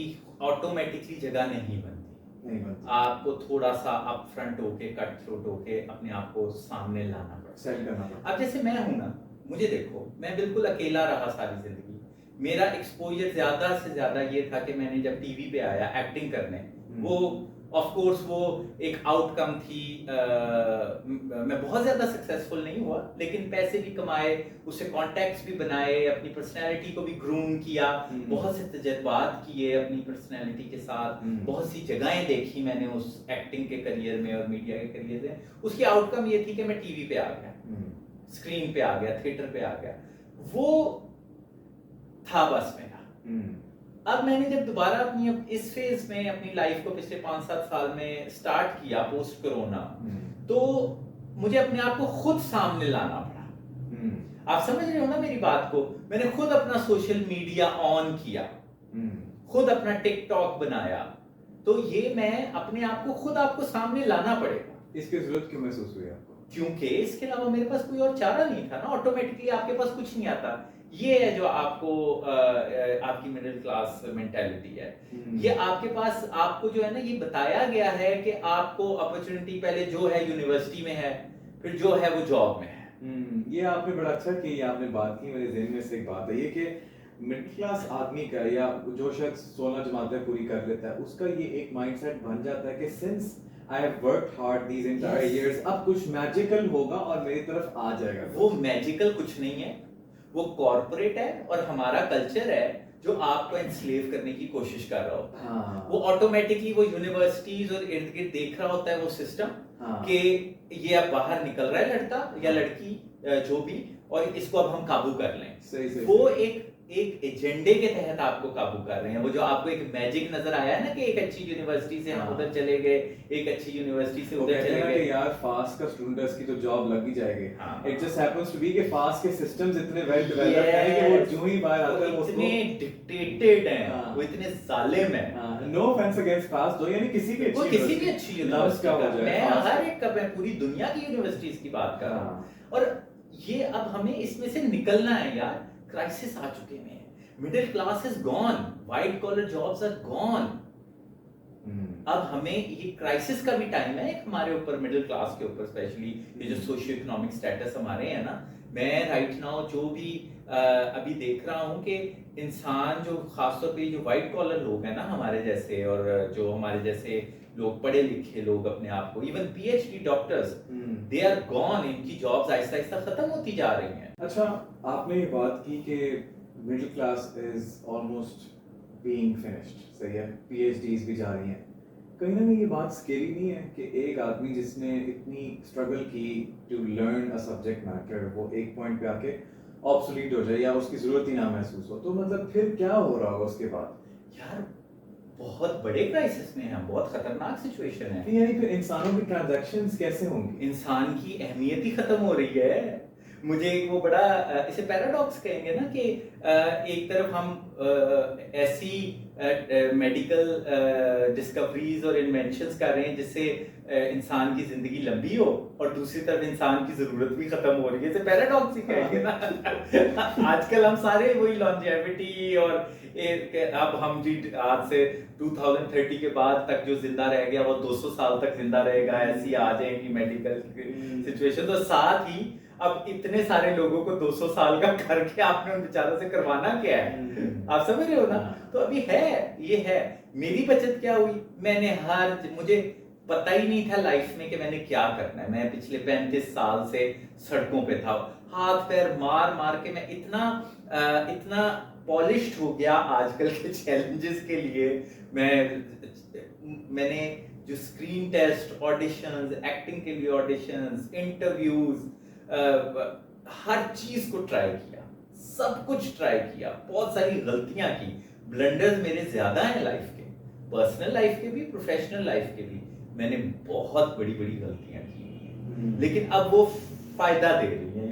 ऑटोमेटिकली जगह नहीं बनती, आपको थोड़ा सा अप फ्रंट होके, कट थ्रोट होके अपने आप को सामने लाना पड़ता है। अब जैसे मैं हूं ना, मुझे देखो, मैं बिल्कुल अकेला रहा सारी जिंदगी, मेरा एक्सपोजर ज्यादा से ज्यादा ये था कि मैंने जब टीवी पे आया एक्टिंग करने, वो ऑफ कोर्स वो एक आउटकम थी, मैं बहुत ज्यादा सक्सेसफुल नहीं हुआ, लेकिन पैसे भी कमाए, उससे कॉन्टैक्ट्स भी बनाए, अपनी पर्सनैलिटी को भी ग्रूम किया, बहुत से तजर्बात किए अपनी पर्सनैलिटी के साथ, बहुत सी जगहें देखी मैंने उस एक्टिंग के करियर में और मीडिया के करियर में। उसकी आउटकम ये थी कि मैं टीवी पे आ गया, स्क्रीन पे आ गया, थिएटर पे आ गया, वो था बस मेरा। अब मैंने जब दोबारा अपनी इस फेज में अपनी लाइफ को पिछले 5-7 साल में स्टार्ट किया पोस्ट कोरोना, तो मुझे अपने आप को खुद सामने लाना पड़ा। आप समझ रहे हो ना मेरी बात को? मैंने खुद अपना सोशल मीडिया ऑन किया, खुद अपना टिकटॉक बनाया, तो ये मैं अपने आप को खुद आपको सामने लाना पड़ेगा। इसकी जरूरत क्यों महसूस हुई आपको? क्योंकि इसके अलावा मेरे पास कोई और चारा नहीं था ना, ऑटोमेटिकली आपके पास कुछ नहीं आता। ये है जो आपको आपकी मिडिल क्लास मेंटालिटी है। ये आपके पास, आपको जो है ना, ये बताया गया है कि आपको अपॉर्चुनिटी पहले जो है यूनिवर्सिटी में है, फिर जो है वो जॉब में है। ये आपने बड़ा अच्छा कि ये आपने बात की, मेरे ज़हन में से एक बात है ये कि मिडिल क्लास आदमी का, या जो शख्स 16 जमातें पूरी कर लेता है, उसका ये एक माइंडसेट बन जाता है कि since I have worked hard these entire years, अब कुछ मैजिकल होगा और मेरी तरफ आ जाएगा। वो मैजिकल कुछ नहीं है, वो कॉर्पोरेट है और हमारा कल्चर है जो आपको एनस्लेव करने की कोशिश कर रहा होता है। वो ऑटोमेटिकली वो यूनिवर्सिटीज और इर्द गिर्द देख रहा होता है वो सिस्टम कि ये अब बाहर निकल रहा है लड़का या लड़की जो भी, और इसको अब हम काबू कर लें। सही। वो एक एजेंडे के तहत आपको काबू कर रहे हैं। वो जो आपको एक मैजिक नजर आया है ना कि एक अच्छी यूनिवर्सिटी से हम उधर चले गए, एक अच्छी यूनिवर्सिटी से उधर चले गए, यार फास्ट का स्टूडेंट्स की तो जॉब लग ही जाएगी। It just happens to be कि फास्ट के सिस्टम्स इतने वेल डेवलप्ड हैं कि वो जो ही बाहर आता है वो इतने डिक्टेटेड हैं, वो इतने जालिम हैं। नो ऑफेंस अगेंस्ट फास्ट, जो यानी किसी भी अच्छी यूनिवर्सिटी का, मैं हर एक का, मैं पूरी दुनिया की यूनिवर्सिटीज की बात कर रहा हूं। और ये अब हमें इसमें से निकलना है यार, क्राइसिस आ चुके हैं, middle class is gone, white collar jobs are gone. अब हमें ये क्राइसिस का भी टाइम है हमारे ऊपर, मिडिल क्लास के ऊपर स्पेशली, ये जो सोशियो इकोनॉमिक स्टेटस हमारे हैं ना, मैं राइट नाउ जो भी अभी देख रहा हूँ कि इंसान जो खासतौर पे जो वाइट कॉलर लोग हैं ना हमारे जैसे, और जो हमारे जैसे लोग पढ़े लिखे लोग अपने आप को, even PhD doctors, they are gone, इनकी जॉब्स आहिस्ता आहिस्ता खत्म होती जा रही हैं। अच्छा, आपने ये बात की कि middle class is almost being finished, सही है, पीएचडीज भी जा रही हैं। कहीं ना कहीं ये बात स्केरी नहीं है कि एक आदमी जिसने इतनी स्ट्रगल की to learn a subject matter, वो एक पॉइंट पे आके ऑब्सोलीट हो जाए या उसकी जरूरत ही ना महसूस हो, तो मतलब फिर क्या हो रहा होगा उसके बाद? यार बहुत बड़े क्राइसिस में हैं, बहुत खतरनाक सिचुएशन है। यानी फिर इंसानों की ट्रांजैक्शंस कैसे होंगी? इंसान की अहमियत ही खत्म हो रही है। मुझे एक वो बड़ा इसे पैराडॉक्स कहेंगे ना कि एक तरफ हम ऐसी मेडिकल डिस्कवरीज और इन्वेंशंस कर रहे हैं जिससे इंसान की जिंदगी लंबी हो, और दूसरी तरफ इंसान की जरूरत भी खत्म हो रही है। इसे पैराडॉक्स ही कहेंगे ना। आजकल हम सारे वही लॉन्जेविटी और अब हम जी आज से 2030 के बाद तक जो जिंदा रह गया वो 200 साल तक जिंदा रहेगा, ऐसी आ जाएगी मेडिकल सिचुएशन। तो साथ ही अब इतने सारे लोगों को 200 साल का करके आपने उन बेचारों से करवाना क्या है? आप समझ रहे हो ना? तो अभी है, ये है। मेरी बचत क्या हुई, मुझे पता ही नहीं था लाइफ में कि मैंने क्या करना है। मैं पिछले 35 साल से सड़कों पे था, हाथ पैर मार मार के मैं इतना पॉलिश्ड हो गया आजकल के चैलेंजेस के लिए। मैंने जो स्क्रीन टेस्ट, ऑडिशंस, एक्टिंग के लिए ऑडिशंस, इंटरव्यूज, हर चीज को ट्राई किया, सब कुछ ट्राई किया, बहुत सारी गलतियां की, ब्लंडर्स मेरे ज्यादा हैं लाइफ के, पर्सनल लाइफ के भी, प्रोफेशनल लाइफ के भी। मैंने बहुत बड़ी बड़ी गलतियां की, लेकिन अब वो फायदा दे रही हैं,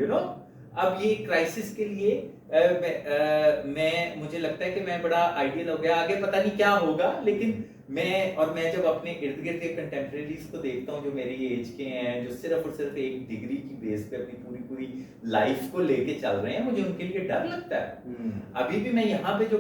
अब ये क्राइसिस के लिए मुझे लगता है कि मैं बड़ा आइडियल हो गया। आगे पता नहीं क्या होगा, लेकिन मैं जब अपने इर्द गिर्द के कंटेम्परेरीज को देखता हूँ जो मेरी एज के हैं, जो सिर्फ और सिर्फ एक डिग्री की बेस पे अपनी पूरी पूरी लाइफ को लेके चल रहे हैं, मुझे उनके लिए डर लगता है। अभी भी मैं यहाँ पे जो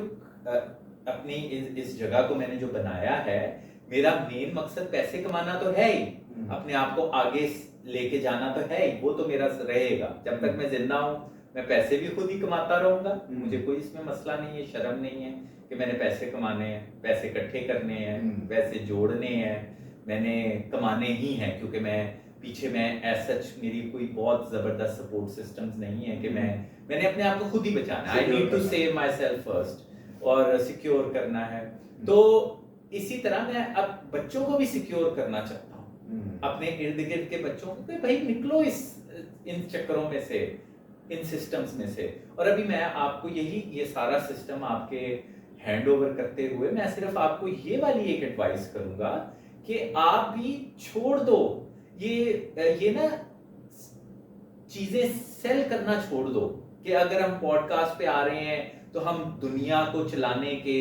अपनी इस जगह को मैंने जो बनाया है, मेरा मेन मकसद पैसे कमाना तो है ही, अपने आप को आगे लेके जाना तो है ही, वो तो मेरा रहेगा जब तक मैं जिंदा हूँ। मैं पैसे भी खुद ही कमाता रहूंगा, मुझे कोई इसमें मसला नहीं है, शर्म नहीं है कि मैंने पैसे कमाने हैं, पैसे इकट्ठे करने हैं, पैसे जोड़ने हैं, मैंने कमाने ही हैं, क्योंकि पीछे एज सच मेरी कोई बहुत जबरदस्त सपोर्ट सिस्टम्स नहीं है कि मैंने अपने आप को खुद ही बचाना है। I need to save myself first और सिक्योर करना है। तो इसी तरह मैं अब बच्चों को भी सिक्योर करना चाहता हूँ, अपने इर्द गिर्द के बच्चों को, कि भाई निकलो इन चक्करों में से, इन सिस्टम्स में से। और अभी मैं आपको ये सारा सिस्टम आपके हैंड ओवर करते हुए मैं सिर्फ आपको ये वाली एक एडवाइस करूंगा कि आप भी छोड़ दो ये ना चीजें सेल करना छोड़ दो, कि अगर हम पॉडकास्ट पे आ रहे हैं तो हम दुनिया को चलाने के,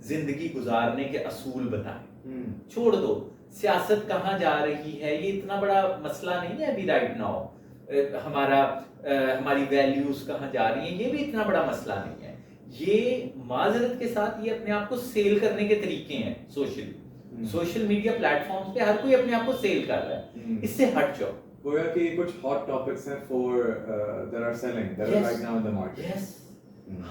जिंदगी गुजारने के असूल बताएं। छोड़ दो सियासत कहाँ जा रही है, ये इतना बड़ा मसला नहीं है अभी राइट नाउ। हमारी वैल्यूज कहाँ जा रही हैं, ये भी इतना बड़ा मसला नहीं है। ये माजरत के साथ ये अपने आप को सेल करने के तरीके हैं। सोशल मीडिया प्लेटफॉर्म्स पे हर कोई अपने आप को सेल कर रहा है, इससे हट जाओ। गोया कि कुछ हॉट टॉपिक्स हैं that are selling, that are right now in the market. Yes,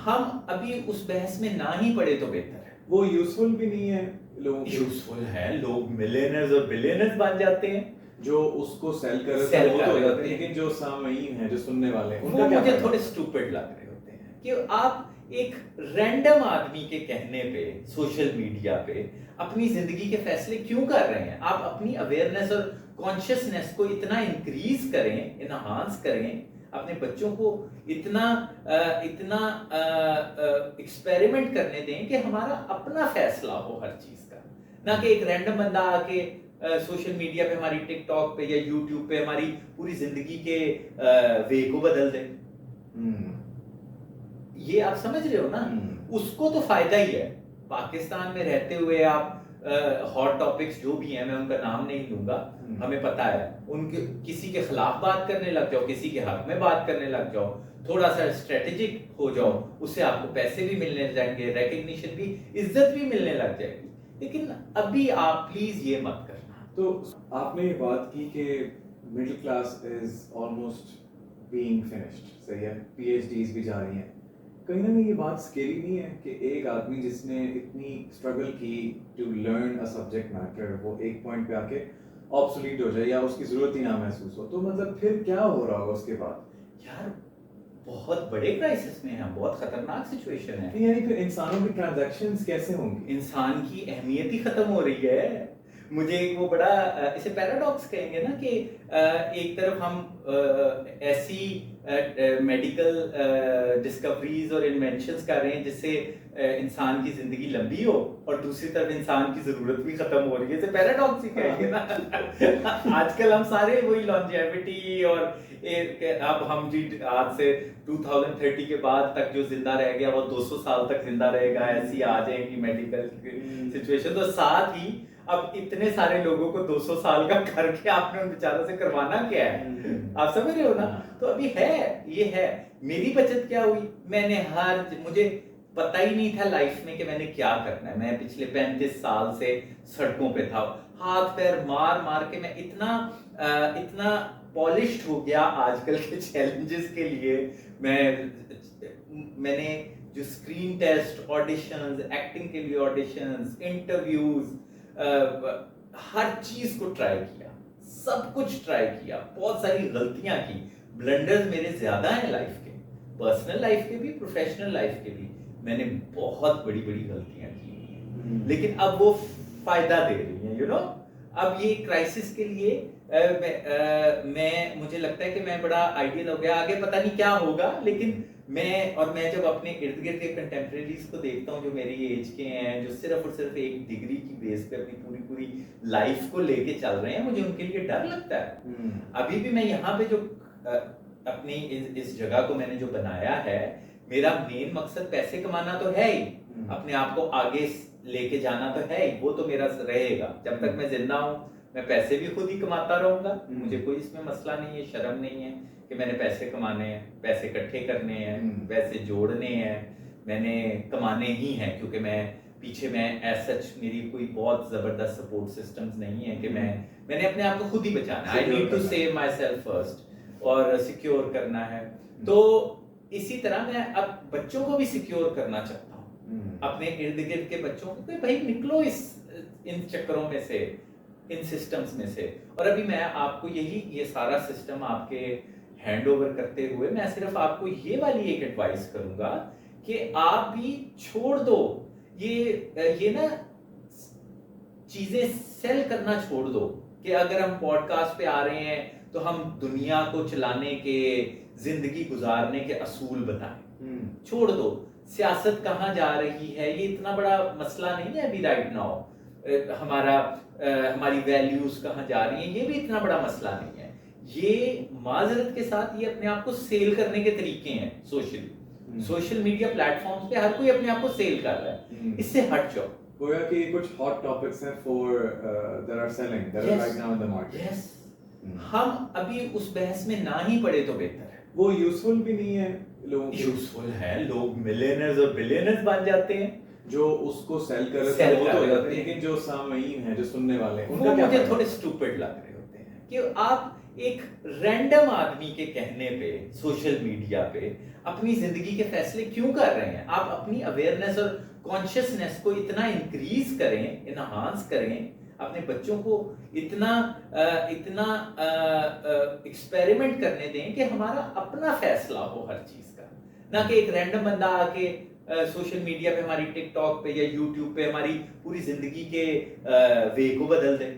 हम अभी उस बहस में ना ही पड़े तो बेहतर है। वो यूजफुल भी नहीं है लोगों को। यूजफुल है, लोग मिलियनर्स और बिलियनर्स बन जाते हैं जो उसको सेल कर रहे हैं, लेकिन जो सामईन हैं, जो सुनने वाले हैं, वो मुझे थोड़े स्टूपिड लग रहे होते हैं कि आप एक रैंडम आदमी के कहने पे सोशल मीडिया पे अपनी जिंदगी के फैसले क्यों कर रहे हैं। आप अपनी अवेयरनेस और कॉन्शियसनेस को इतना इंक्रीज करें, इनहांस करें, अपने बच्चों को इतना एक्सपेरिमेंट करने दें कि हमारा अपना फैसला हो हर चीज का, ना कि एक रैंडम बंदा आके सोशल मीडिया पे, हमारी टिकटॉक पे या यूट्यूब पे हमारी पूरी जिंदगी के वे को बदल दे। ये आप समझ रहे हो ना? उसको तो फायदा ही है। पाकिस्तान में रहते हुए आप हॉट टॉपिक्स जो भी हैं, मैं उनका नाम नहीं लूंगा, हमें पता है, उनके किसी के खिलाफ बात करने लग जाओ, किसी के हक में बात करने लग जाओ, थोड़ा सा स्ट्रेटेजिक हो जाओ, उससे आपको पैसे भी मिलने लग जाएंगे, रिकॉग्निशन भी, इज्जत भी मिलने लग जाएगी। लेकिन अभी आप प्लीज ये मत करना। तो आपने ये बात की कि middle class is almost being finished, सही है, पीएचडीज भी जा रही हैं। कहीं ना कहीं ये बात स्केरी नहीं है कि एक आदमी जिसने इतनी स्ट्रगल की to learn a subject matter, वो एक पॉइंट पे आके ऑब्सोलीट हो जाए या उसकी ज़रूरत ही ना महसूस हो, तो मतलब फिर क्या हो रहा होगा उसके बाद? यार बहुत बड़े क्राइसिस में है, बहुत खतरनाक सिचुएशन है। यानी फिर इंसानों की ट्रांजैक्शंस कैसे होंगी? इंसान की अहमियत ही खत्म हो रही है। मुझे वो बड़ा इसे पैराडॉक्स कहेंगे ना कि एक तरफ हम ऐसी मेडिकल डिस्कवरीज और इन्वेंशंस कर रहे हैं जिससे इंसान की जिंदगी लंबी हो, और दूसरी तरफ इंसान की जरूरत भी खत्म हो रही है। इसे पैराडॉक्स ही कहेंगे ना। आजकल हम सारे वही लॉन्जेविटी और अब हम जी आज से 2030 के बाद तक जो जिंदा रह गया वो 200 साल तक जिंदा रहेगा, ऐसी आ जाएगी मेडिकल सिचुएशन। तो साथ ही अब इतने सारे लोगों को 200 साल का करके आपने उन बेचारों से करवाना क्या है? आप समझ रहे हो ना? तो अभी है, ये है। मेरी बचत क्या हुई, मुझे पता ही नहीं था लाइफ में कि मैंने क्या करना है। मैं पिछले 35 साल से सड़कों पे था, हाथ पैर मार मार के मैं इतना पॉलिश्ड हो गया आजकल के चैलेंजेस के लिए। मैंने जो स्क्रीन टेस्ट, ऑडिशंस, एक्टिंग के लिए ऑडिशंस, इंटरव्यूज, हर चीज को ट्राई किया, सब कुछ ट्राई किया, बहुत सारी गलतियां की, ब्लंडर्स मेरे ज्यादा हैं लाइफ के, पर्सनल लाइफ के भी, प्रोफेशनल लाइफ के भी। मैंने बहुत बड़ी बड़ी गलतियां की, लेकिन अब वो फायदा दे रही हैं, अब ये क्राइसिस के लिए मुझे लगता है कि मैं बड़ा आइडियल हो गया। आगे पता नहीं क्या होगा, लेकिन मैं जब अपने इर्द गिर्द के कंटेम्प्रेरीज को देखता हूँ जो मेरी एज के हैं, जो सिर्फ और सिर्फ एक डिग्री की बेस पे अपनी पूरी पूरी लाइफ को लेके चल रहे हैं, मुझे उनके लिए डर लगता है। अभी भी मैं यहाँ पे जो अपनी इस जगह को मैंने जो बनाया है, मेरा मेन मकसद पैसे कमाना तो है ही, अपने आप को आगे लेके जाना तो है ही, वो तो मेरा रहेगा जब तक मैं जिंदा हूँ। मैं पैसे भी खुद ही कमाता रहूंगा, मुझे कोई इसमें मसला नहीं है, शर्म नहीं है कि मैंने पैसे कमाने हैं, पैसे इकट्ठे करने हैं, पैसे जोड़ने हैं, मैंने कमाने ही हैं, क्योंकि पीछे एज सच मेरी कोई बहुत जबरदस्त सपोर्ट सिस्टम्स नहीं है कि मैंने अपने आप को खुद ही बचाना है। I need to save myself first और सिक्योर करना है। तो इसी तरह मैं अब बच्चों को भी सिक्योर करना चाहता हूँ, अपने इर्द गिर्द के बच्चों को, भाई निकलो इन चक्करों में से, इन सिस्टम्स में से। और अभी मैं आपको ये सारा सिस्टम आपके हैंड ओवर करते हुए मैं सिर्फ आपको ये वाली एक एडवाइस करूंगा कि आप भी छोड़ दो ये ना चीजें सेल करना छोड़ दो कि अगर हम पॉडकास्ट पे आ रहे हैं तो हम दुनिया को चलाने के, जिंदगी गुजारने के असूल बताएं। छोड़ दो सियासत कहाँ जा रही है, ये इतना बड़ा मसला नहीं है अभी राइट नाउ। हमारी वैल्यूज कहाँ जा रही हैं, ये भी इतना बड़ा मसला नहीं है। ये माजरत के साथ ये अपने आप को सेल करने के तरीके हैं। सोशल मीडिया प्लेटफॉर्म्स पे हर कोई अपने आप को सेल कर रहा है, इससे हट जाओ। गोया कि कुछ हॉट टॉपिक्स हैं that are selling, that are right now in the market. हम अभी उस बहस में ना ही पड़े तो बेहतर है। वो यूजफुल भी नहीं है लोगों को। यूजफुल है, लोग मिलियनर्स और बिलियनर्स बन जाते हैं जो उसको सेल कर रहे हैं, वो तो हो जाते हैं, लेकिन जो सामईन है, जो सुनने वाले हैं, उनका क्या? मुझे थोड़े स्टूपिड लग रहे होते हैं कि आप एक रैंडम आदमी के कहने पे सोशल मीडिया पे अपनी जिंदगी के फैसले क्यों कर रहे हैं? आप अपनी अवेयरनेस और कॉन्शियसनेस को इतना इंक्रीज करें, इनहांस करें, अपने बच्चों को इतना एक्सपेरिमेंट करने दें कि हमारा अपना फैसला हो हर चीज का, ना कि एक रैंडम बंदा आके सोशल मीडिया पे, हमारी टिकटॉक पे या यूट्यूब पे हमारी पूरी जिंदगी के वे को बदल दे।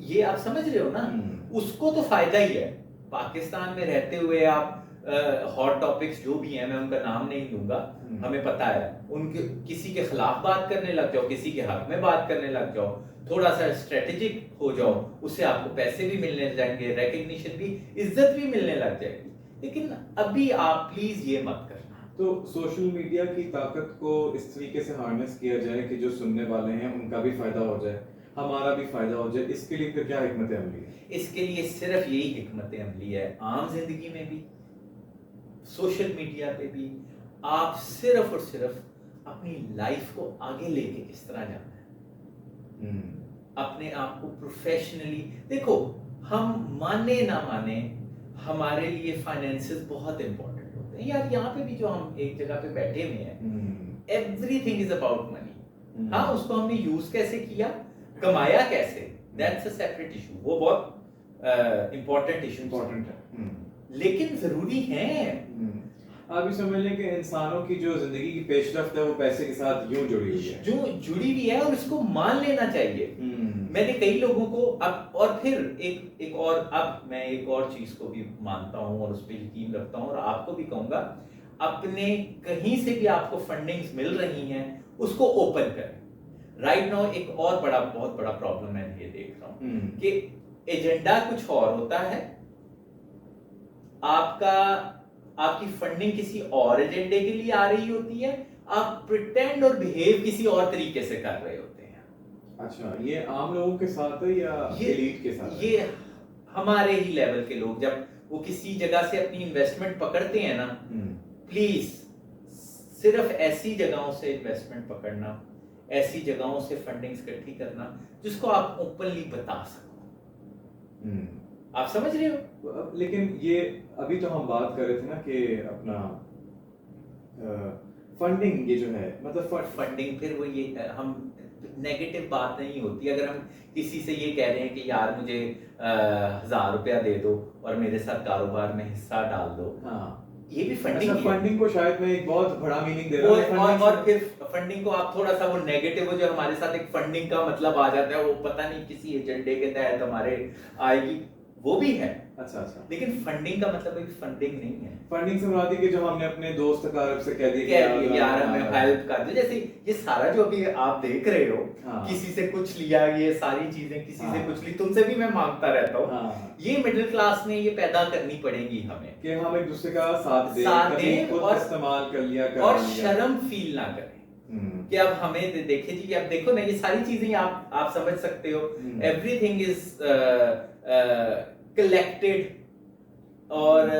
ये आप समझ रहे हो ना? उसको तो फायदा ही है। पाकिस्तान में रहते हुए आप हॉट टॉपिक्स जो भी हैं, मैं उनका नाम नहीं लूंगा, हमें पता है, उनके किसी के खिलाफ बात करने लग जाओ, किसी के हक में बात करने लग जाओ, थोड़ा सा स्ट्रेटेजिक हो जाओ, उससे आपको पैसे भी मिलने जाएंगे, रिकग्निशन भी, इज्जत भी मिलने लग जाएगी। लेकिन अभी आप प्लीज ये मत करना। तो सोशल मीडिया की ताकत को इस तरीके से हार्नेस किया जाए कि जो सुनने वाले हैं उनका भी फायदा हो जाए, हमारा भी फायदा हो जाए। इसके लिए फिर क्या हिकमत अमली है? इसके लिए सिर्फ यही हिकमत अमली है, आम जिंदगी में भी, सोशल मीडिया पे भी, आप सिर्फ और सिर्फ अपनी लाइफ को आगे लेके किस तरह जाना है, अपने आप को प्रोफेशनली। देखो, हम माने ना माने, हमारे लिए फाइनेंसेस बहुत इंपॉर्टेंट होते हैं यार। यहाँ पे भी जो हम एक जगह पे बैठे हुए हैं, एवरीथिंग इज अबाउट मनी। हाँ, उसको हमने यूज कैसे किया, कमाया कैसे, दैट्स अ सेपरेट इशू, वो बहुत इंपॉर्टेंट इशू इम्पोर्टेंट है, लेकिन जरूरी है। आप ये समझ लें कि इंसानों की जो जिंदगी की पेशरफ्त है वो पैसे के साथ यूं जुड़ी हुई है, जो जुड़ी हुई है, और इसको मान लेना चाहिए। मैंने कई लोगों को अब, और फिर एक और, अब मैं एक और चीज को भी मानता हूं और उस पर यकीन रखता हूं और आपको भी कहूंगा, अपने कहीं से भी आपको फंडिंग्स मिल रही हैं उसको ओपन करें। राइट नाउ एक और बहुत बड़ा प्रॉब्लम मैं ये देख रहा हूं कि एजेंडा कुछ और होता है, आपकी फंडिंग किसी और एजेंडे के लिए आ रही होती है, आप प्रिटेंड और बिहेव किसी और तरीके से कर रहे होते हैं। अच्छा, ये आम लोगों के साथ है या एलीट के साथ? ये हमारे ही लेवल के लोग जब वो किसी जगह से अपनी इन्वेस्टमेंट पकड़ते हैं ना, प्लीज सिर्फ ऐसी जगहों से इन्वेस्टमेंट पकड़ना, ऐसी जगहों से फंडिंग्स इकट्ठी करना जिसको आप ओपनली बता सको। आप समझ रहे हो? लेकिन ये अभी तो हम बात कर रहे थे ना कि अपना फंडिंग, ये जो है मतलब फंडिंग, फिर वो ये हम नेगेटिव बात नहीं होती अगर हम किसी से ये कह रहे हैं कि यार मुझे 1000 रुपया दे दो और मेरे साथ कारोबार में हिस्सा डाल दो। हाँ, ये भी फंडिंग अच्छा, फंडिंग को शायद मैं एक बहुत बड़ा मीनिंग दे रहा हूँ, और फिर फंडिंग को आप थोड़ा सा वो नेगेटिव हो, जो हमारे साथ एक फंडिंग का मतलब आ जाता है, वो पता नहीं किसी एजेंडे के तहत हमारे आएगी, वो भी है। अच्छा, लेकिन फंडिंग का मतलब एक फंडिंग नहीं है। फंडिंग से मुराद है कि जो हमने अपने दोस्त कारब से कह दिया कि यार हमें हेल्प कर दो, जैसे ये सारा जो अभी आप देख रहे हो, किसी से कुछ लिया, ये सारी चीजें किसी से कुछ ली, तुमसे भी मैं मांगता रहता हूँ। ये मिडिल क्लास में ये पैदा करनी पड़ेगी हमें कि हम एक दूसरे का साथ दें और इस्तेमाल कर लिया और शर्म फील ना करें कि अब हमें देखे जी, अब देखो ना, ये सारी चीजें आप समझ सकते हो, एवरीथिंग इज कलेक्टेड, और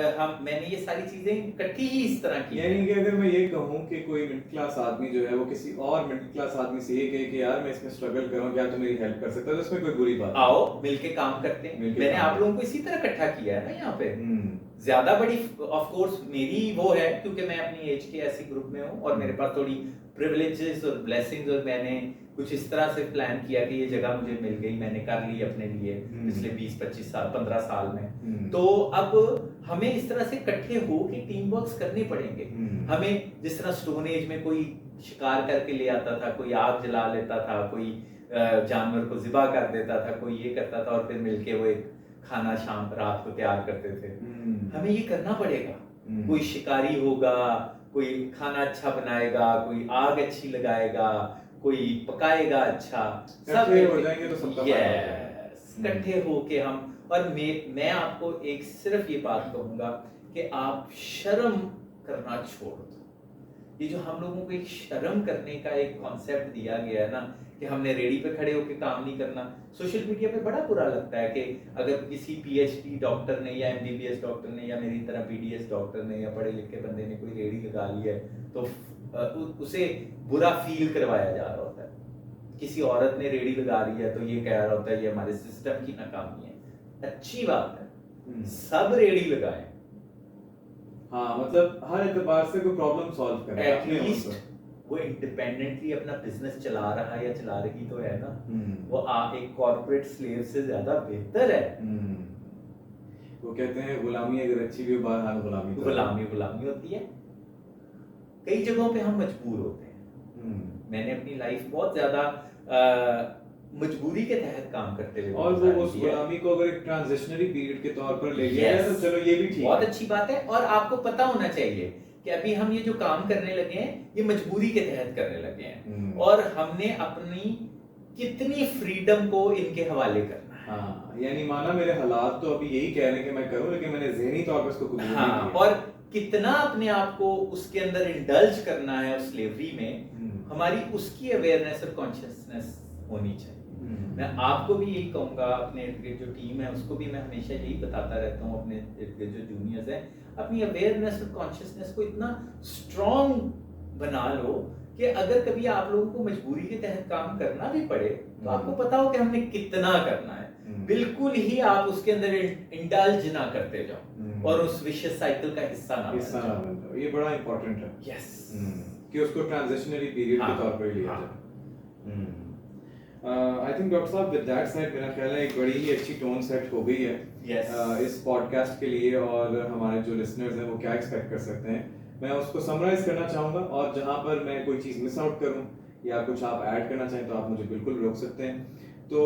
मैंने ये सारी चीजें इकट्ठी ही इस तरह की। यानी कि अगर मैं ये कहूं कि कोई मिडिल क्लास आदमी जो है वो किसी और मिडिल क्लास आदमी से ये कहे कि यार मैं इसमें स्ट्रगल कर रहा हूं, क्या तुम मेरी हेल्प कर सकते हो, तो इसमें कोई बुरी बात आओ मिलके काम करते हैं। मैंने आप लोगों को इसी तरह इकट्ठा किया है ना यहाँ पे। ज्यादा बड़ी ऑफ कोर्स मेरी वो है क्योंकि मैं अपनी एज के ऐसे ग्रुप में हूँ और मेरे पास थोड़ी प्रिविलेजेस और ब्लेसिंग्स, और मैंने कुछ इस तरह से प्लान किया कि ये जगह मुझे मिल गई, मैंने कर ली अपने लिए पिछले 20-25 साल 15 साल में। तो अब हमें इस तरह से इकट्ठे हो के टीम वर्क्स करने पड़ेंगे। हमें जिस तरह स्टोन एज में कोई शिकार करके ले आता था, कोई आग जला लेता था, कोई जानवर को ज़िबा कर देता था, कोई ये करता था, और फिर मिलके वो एक खाना शाम रात को तैयार करते थे। हमें ये करना पड़ेगा। कोई शिकारी होगा, कोई खाना अच्छा बनाएगा, कोई आग अच्छी लगाएगा, कोई पकाएगा अच्छा, सब हो जाएंगे तो सबका इकट्ठे होके हम। और मैं आपको एक सिर्फ ये बात कहूंगा कि आप शर्म करना छोड़ दो। ये जो हम लोगों को एक शर्म करने का एक कॉन्सेप्ट दिया गया है ना, कि हमने रेडी पे खड़े होकर काम नहीं करना। सोशल मीडिया पे बड़ा बुरा लगता है कि अगर किसी पीएचडी डॉक्टर ने या एमबीबीएस डॉक्टर ने या मेरी तरह बीडीएस डॉक्टर ने या पढ़े लिखे बंदे ने कोई रेडी लगा ली है तो उसे बुरा फील करवाया जा रहा होता है। किसी औरत ने रेडी लगा ली है तो ये कह रहा होता है ये हमारे सिस्टम की नाकामी है। अच्छी बात है, सब रेडी लगाएं। हाँ, मतलब हर एतबार से कोई प्रॉब्लम सॉल्व करें। एटलीस्ट वो इंडिपेंडेंटली अपना बिजनेस चला रहा है या चला रही तो है ना, वो एक कॉर्पोरेट स्लेव से ज्यादा बेहतर है। वो कहते हैं गुलामी अगर अच्छी भी हो, बहरहाल गुलामी होती है। कई जगहों पे हम मजबूर होते हैं। मैंने अपनी लाइफ बहुत ज्यादा मजबूरी के तहत काम करते हुए, और वो उस गुलामी को अगर एक ट्रांजिशनरी पीरियड के तौर पर ले लिया है तो चलो ये भी ठीक, बहुत अच्छी बात है। और आपको पता होना चाहिए कि अभी हम ये जो काम करने लगे हैं ये मजबूरी के तहत करने लगे हैं, और हमने अपनी कितनी फ्रीडम को इनके हवाले करना है। हाँ, यानी माना मेरे हालात तो अभी यही कह रहे हैं कि मैं करूं, लेकिन मैंने ज़हनी तौर पर इसको कबूल नहीं किया। और कितना अपने आप को उसके अंदर इंडल्ज करना है उस स्लेवरी में, हमारी उसकी अवेयरनेस और कॉन्शियसनेस होनी चाहिए। मैं आपको भी यही कहूंगा, अपने इर्द गिर्द जो टीम है उसको भी मैं हमेशा यही बताता रहता हूँ, अपने इर्द गिर्द जो जूनियर्स हैं, अपनी अवेयरनेस और कॉन्शियसनेस को इतना स्ट्रॉन्ग बना लो कि अगर कभी आप लोगों को मजबूरी के तहत काम करना भी पड़े तो आपको पता हो कि हमने कितना करना है। बिल्कुल ही आप उसके अंदर इंडल्ज ना करते जाओ और उस विशियस साइकिल का हिस्सा ना बन जाओ। ये बड़ा इंपॉर्टेंट है। यस, कि उसको ट्रांजिशनरी पीरियड के तौर पर लिया जाए। आई थिंक डॉक्टर साहब विद दैट सेड मेरा ख्याल है एक बड़ी ही अच्छी टोन सेट हो गई है इस पॉडकास्ट के लिए, और हमारे जो लिसनर्स हैं वो क्या एक्सपेक्ट कर सकते हैं, मैं उसको समराइज करना चाहूँगा, और जहाँ पर मैं कोई चीज़ मिस आउट करूँ या कुछ आप ऐड करना चाहें तो आप मुझे बिल्कुल रोक सकते हैं। तो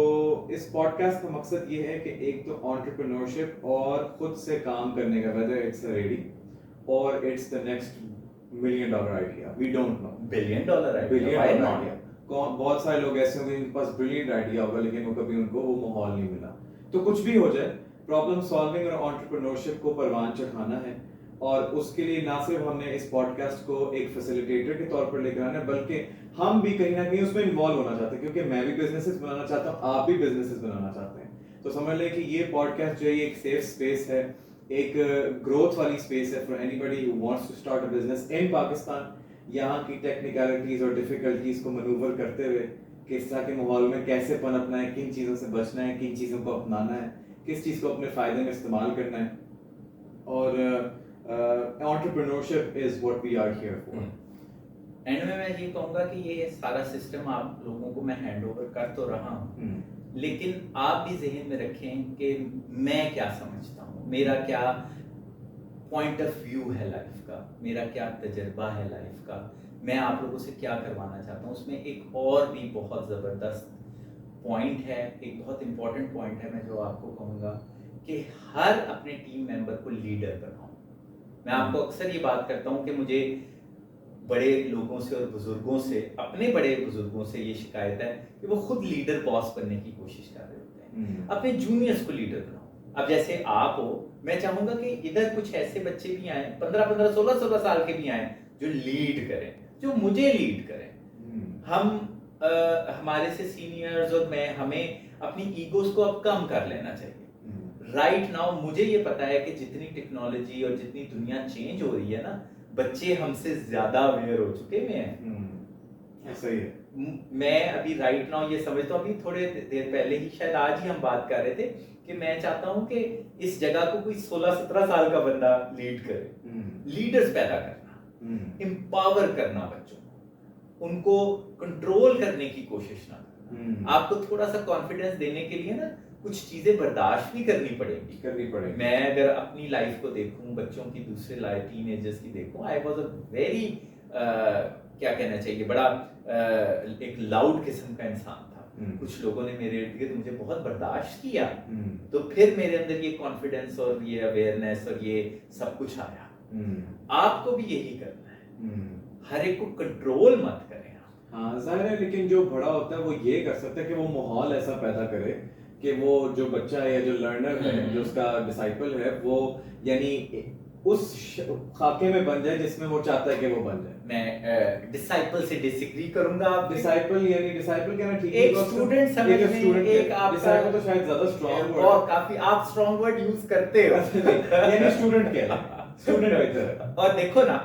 इस पॉडकास्ट का मकसद ये है कि एक तो एंटरप्रेन्योरशिप और खुद से काम करने का, वेदर इट्स रेडी और it's the next $1 million idea, we don't know, $1 billion idea. बहुत सारे लोग ऐसे होंगे जिनके पास ब्रिलियंट आइडिया होगा लेकिन वो कभी उनको वो माहौल नहीं मिला। तो कुछ भी हो जाए, प्रॉब्लम सॉल्विंग और एंटरप्रेन्योरशिप को परवान चढ़ाना है, और उसके लिए ना सिर्फ हमने इस पॉडकास्ट को एक फैसिलिटेटर के तौर पर लेकर आना है, बल्कि हम भी कहीं ना कहीं उसमें इन्वॉल्व होना चाहते हैं, क्योंकि मैं भी बिजनेसेस बनाना चाहता हूँ, आप भी बिजनेसेस बनाना चाहते हैं। तो समझ लें कि ये पॉडकास्ट जो है एक सेफ स्पेस है, एक ग्रोथ वाली स्पेस है for anybody who wants to start a business in Pakistan. यहाँ की टेक्निकलिटीज और डिफिकल्टीज को मैनूवर करते हुए किस तरह के माहौल में कैसे पनपना है, किन चीज़ों से बचना है, किन चीज़ों को अपनाना है, किस चीज़ को अपने फ़ायदे में इस्तेमाल करना है, और entrepreneurship is what we are here for. End में मैं ये कहूँगा कि ये सारा सिस्टम आप लोगों को मैं हैंड ओवर कर तो रहा हूँ, लेकिन आप भी जहन में रखें कि मैं क्या समझता हूँ, मेरा क्या पॉइंट ऑफ व्यू है लाइफ का, मेरा क्या तजर्बा है लाइफ का, मैं आप लोगों से क्या करवाना चाहता हूँ। उसमें एक और भी बहुत ज़बरदस्त पॉइंट है, एक बहुत इंपॉर्टेंट पॉइंट है, मैं जो आपको कहूँगा कि हर अपने टीम मेंबर को लीडर बनाओ। मैं आपको अक्सर ये बात करता हूँ कि मुझे बड़े लोगों से और बुजुर्गों से, अपने बड़े बुजुर्गों से ये शिकायत है कि वो खुद लीडर बॉस बनने की कोशिश कर रहे होते हैं। अपने जूनियर्स को लीडर बनाओ। अब जैसे आप हो, मैं चाहूंगा कि इधर कुछ ऐसे बच्चे भी आए, 15-15, 16-16 साल के भी आए, जो लीड करें, जो मुझे लीड करें। हम हमारे से सीनियर्स और मैं, हमें अपनी ईगोस को अब कम कर लेना चाहिए। राइट नाउ मुझे ये पता है कि जितनी टेक्नोलॉजी और जितनी दुनिया चेंज हो रही है ना, बच्चे हमसे ज्यादा अवेयर हो चुके हैं। सही है। मैं अभी राइट नाउ ये समझता हूँ, अभी थोड़े देर पहले ही, शायद आज ही हम बात कर रहे थे कि मैं चाहता हूँ कि इस जगह को कोई 16-17 साल का बंदा लीड करे। लीडर्स पैदा करना, एम्पावर करना बच्चों को, उनको कंट्रोल करने की कोशिश ना करना। आपको थोड़ा सा कॉन्फिडेंस देने के लिए ना कुछ चीजें बर्दाश्त भी करनी पड़ेगी। मैं अगर अपनी लाइफ को देखूं, बच्चों की, दूसरे लाइफ टीनेजर्स की देखूं, आई वाज अ वेरी क्या कहना चाहिए, बड़ा एक लाउड किस्म का इंसान था। कुछ लोगों ने मेरे इर्द गिर्द मुझे बहुत बर्दाश्त किया, तो फिर मेरे अंदर ये कॉन्फिडेंस और ये अवेयरनेस और ये सब कुछ आया। आपको भी यही करना है, हर एक को कंट्रोल मत करें। हाँ जाहिर है, लेकिन जो बड़ा होता है वो ये कर सकता है कि वो माहौल ऐसा पैदा करे कि वो जो बच्चा है या जो लर्नर है, जो उसका डिसाइपल है, वो यानी उस खाके में बन जाए जिसमें वो चाहता है कि वो बन जाए। मैं डिसाइपल से डिसएग्री करूंगा। डिसाइपल यानी डिसाइपल कहना ठीक है, एक स्टूडेंट समझ में, एक आप डिसाइपल तो शायद ज्यादा स्ट्रांग वर्ड, और काफी आप स्ट्रांग वर्ड यूज करते हो। यानी स्टूडेंट कह रहे, स्टूडेंट बेहतर। और देखो ना,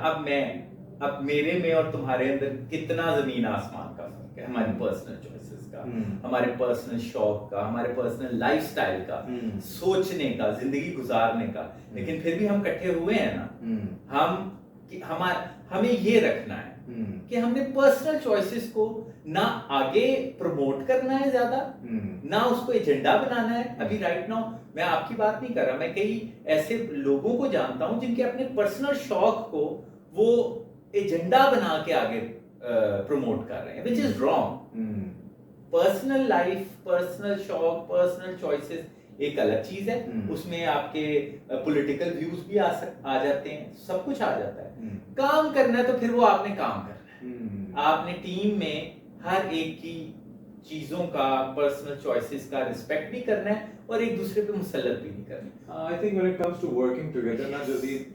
अब मेरे में और तुम्हारे अंदर कितना जमीन आसमान का फर्क है, हमारी पर्सनल चॉइसेस का, हमारे पर्सनल शौक का, हमारे पर्सनल लाइफस्टाइल का, सोचने का, जिंदगी गुजारने का, लेकिन फिर भी हम इकट्ठे हुए हैं ना। हमें ये रखना है कि हमने पर्सनल चॉइसेस को ना आगे प्रमोट करना है ज्यादा, ना उसको एजेंडा बनाना है। अभी राइट नाउ मैं आपकी बात नहीं कर रहा, मैं कई ऐसे लोगों को जानता हूं जिनके अपने पर्सनल शौक को वो एजेंडा बना के आगे प्रमोट कर रहे हैं, which is wrong। Personal life, personal शौक, पर्सनल चॉइसेस एक अलग चीज है, उसमें आपके पॉलिटिकल व्यूज भी आ जाते हैं, सब कुछ आ जाता है। काम करना है तो फिर वो आपने काम करना है, आपने टीम में हर एक की चीजों का, पर्सनल चॉइसेस का रिस्पेक्ट भी करना है और एक दूसरे पे मुसल्लत भी नहीं करनी। I think when it comes to working together ना,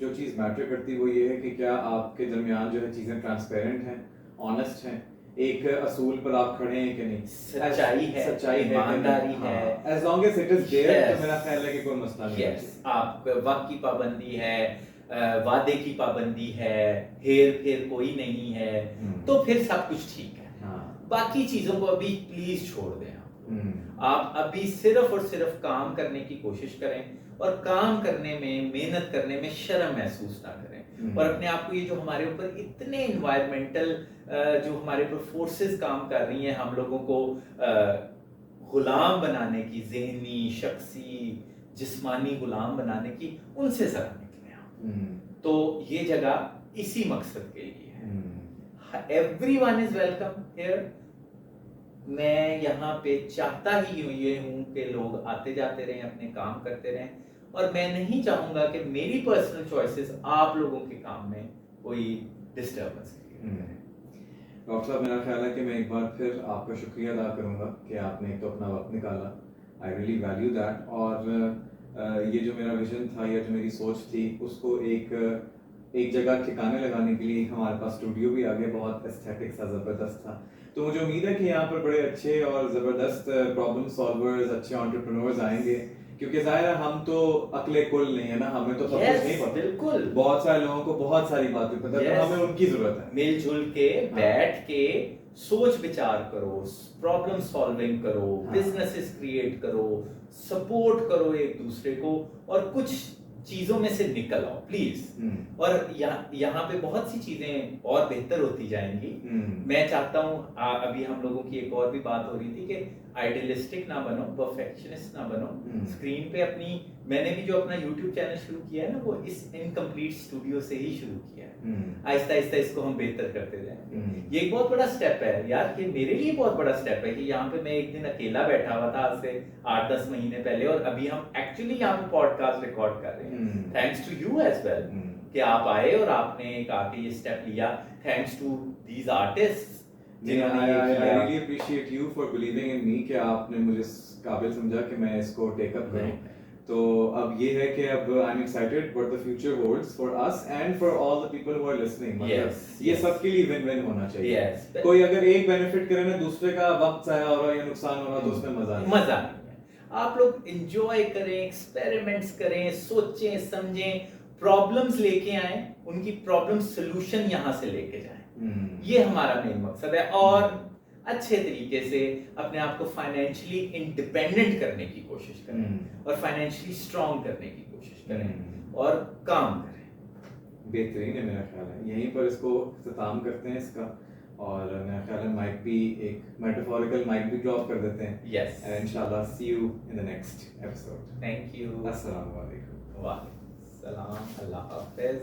जो चीज मैटर करती है वो ये है कि क्या आपके दरमियान जो है चीजें ट्रांसपेरेंट हैं, ऑनेस्ट हैं, एक असूल पर आप खड़े हैं कि नहीं, सच्चाई है, ईमानदारी है। As long as it is there, तो मेरा ख्याल है कि कोई मसला नहीं है। आप वक्त की पाबंदी है, वादे की पाबंदी है, हेर फेर कोई नहीं है, तो फिर सब कुछ ठीक है। बाकी चीजों को अभी प्लीज छोड़ दें आप आप अभी सिर्फ और सिर्फ काम करने की कोशिश करें और काम करने में, मेहनत करने में शर्म महसूस ना करें और अपने आप को, ये जो हमारे ऊपर इतने इन्वायरमेंटल जो हमारे ऊपर फोर्सेस काम कर रही हैं हम लोगों को गुलाम बनाने की, ज़हनी, शख्सी, जिस्मानी गुलाम बनाने की, उनसे जरा निकलें आप। तो ये जगह इसी मकसद के लिए है। Everyone is welcome here. मैं यहाँ पे चाहता ही ये हूँ कि लोग आते जाते रहें, अपने काम करते रहें, और मैं नहीं चाहूंगा कि मेरी पर्सनल चॉइसेस आप लोगों के काम में कोई डिस्टर्बेंस क्रिएट करें। डॉक्टर साहब, मेरा ख्याल है कि मैं एक बार फिर आपका शुक्रिया अदा करूंगा कि आपने एक तो अपना वक्त निकाला। I really value that. और ये जो मेरा विजन था या जो मेरी सोच थी, उसको एक जगह ठिकाने लगाने के लिए हमारे पास स्टूडियो भी आ गया, बहुत एस्थेटिक सा, ज़बरदस्त था। तो मुझे उम्मीद है कि यहाँ पर बड़े अच्छे और ज़बरदस्त प्रॉब्लम सॉल्वर्स, अच्छे एंटरप्रेन्योर्स आएंगे, क्योंकि जाहिर है हम तो अकले कुल नहीं है ना, हमें तो सब कुछ नहीं पता। बिल्कुल, बहुत सारे लोगों को बहुत सारी बातें पता है, तो हमें उनकी जरूरत है। मिलजुल के बैठ के सोच विचार करो, प्रॉब्लम सॉल्विंग करो, बिजनेसेस क्रिएट करो, सपोर्ट करो एक दूसरे को, और कुछ चीजों में से निकल आओ प्लीज। और यहाँ पे बहुत सी चीजें और बेहतर होती जाएंगी। मैं चाहता हूँ, अभी हम लोगों की एक और भी बात हो रही थी कि आइडियलिस्टिक ना बनो, परफेक्शनिस्ट ना बनो। स्क्रीन पे अपनी, मैंने भी जो अपना YouTube चैनल शुरू किया है ना, वो इस इनकम्प्लीट स्टूडियो से ही शुरू किया है। आहिस्ता आहिस्ता इसको हम बेहतर करते जाएंगे। ये एक बहुत बड़ा स्टेप है यार, ये मेरे लिए बहुत बड़ा स्टेप है कि यहाँ पे मैं एक दिन अकेला बैठा हुआ था आज से 8-10 महीने पहले, और अभी हम एक्चुअली यहाँ पे पॉडकास्ट रिकॉर्ड कर रहे हैं। Thanks to you as well कि आप आए और आपने आके ये स्टेप लिया। थैंक्स टू दीज आर्टिस्ट जिन्होंने ये किया। I really appreciate you for believing in me कि आपने मुझे काबिल समझा कि मैं इसको टेक अप करूं। तो अब ये है कि अब I'm excited what the future holds for us and for all the people who are listening। ये सबके लिए विन-विन होना चाहिए। कोई अगर एक बेनिफिट करे ना, दूसरे का वक्त जाया हो रहा है या नुकसान हो रहा है, तो उसमें मजा नहीं है। आप लोग एंजॉय करें, एक्सपेरिमेंट्स करें, सोचें, समझें, प्रॉब्लम्स लेके आए, उनकी प्रॉब्लम सॉल्यूशन यहाँ से लेके जाएं। ये हमारा मेन मकसद है। और अच्छे तरीके से अपने आप को फाइनेंशियली इंडिपेंडेंट करने की कोशिश करें और फाइनेंशियली स्ट्रांग करने की कोशिश करें और काम करें। बेहतरीन है मेरा ख्याल है। यहीं पर इसको इख्तिताम करते हैं इसका, और मेरा ख्याल है माइक भी, एक मेटाफोरिकल माइक भी ड्रॉप कर देते हैं। यस, एंड इंशाल्लाह see you in the next episode. Thank you. अस्सलाम वालेकुम। वालेकुम सलाम, अल्लाह हाफिज।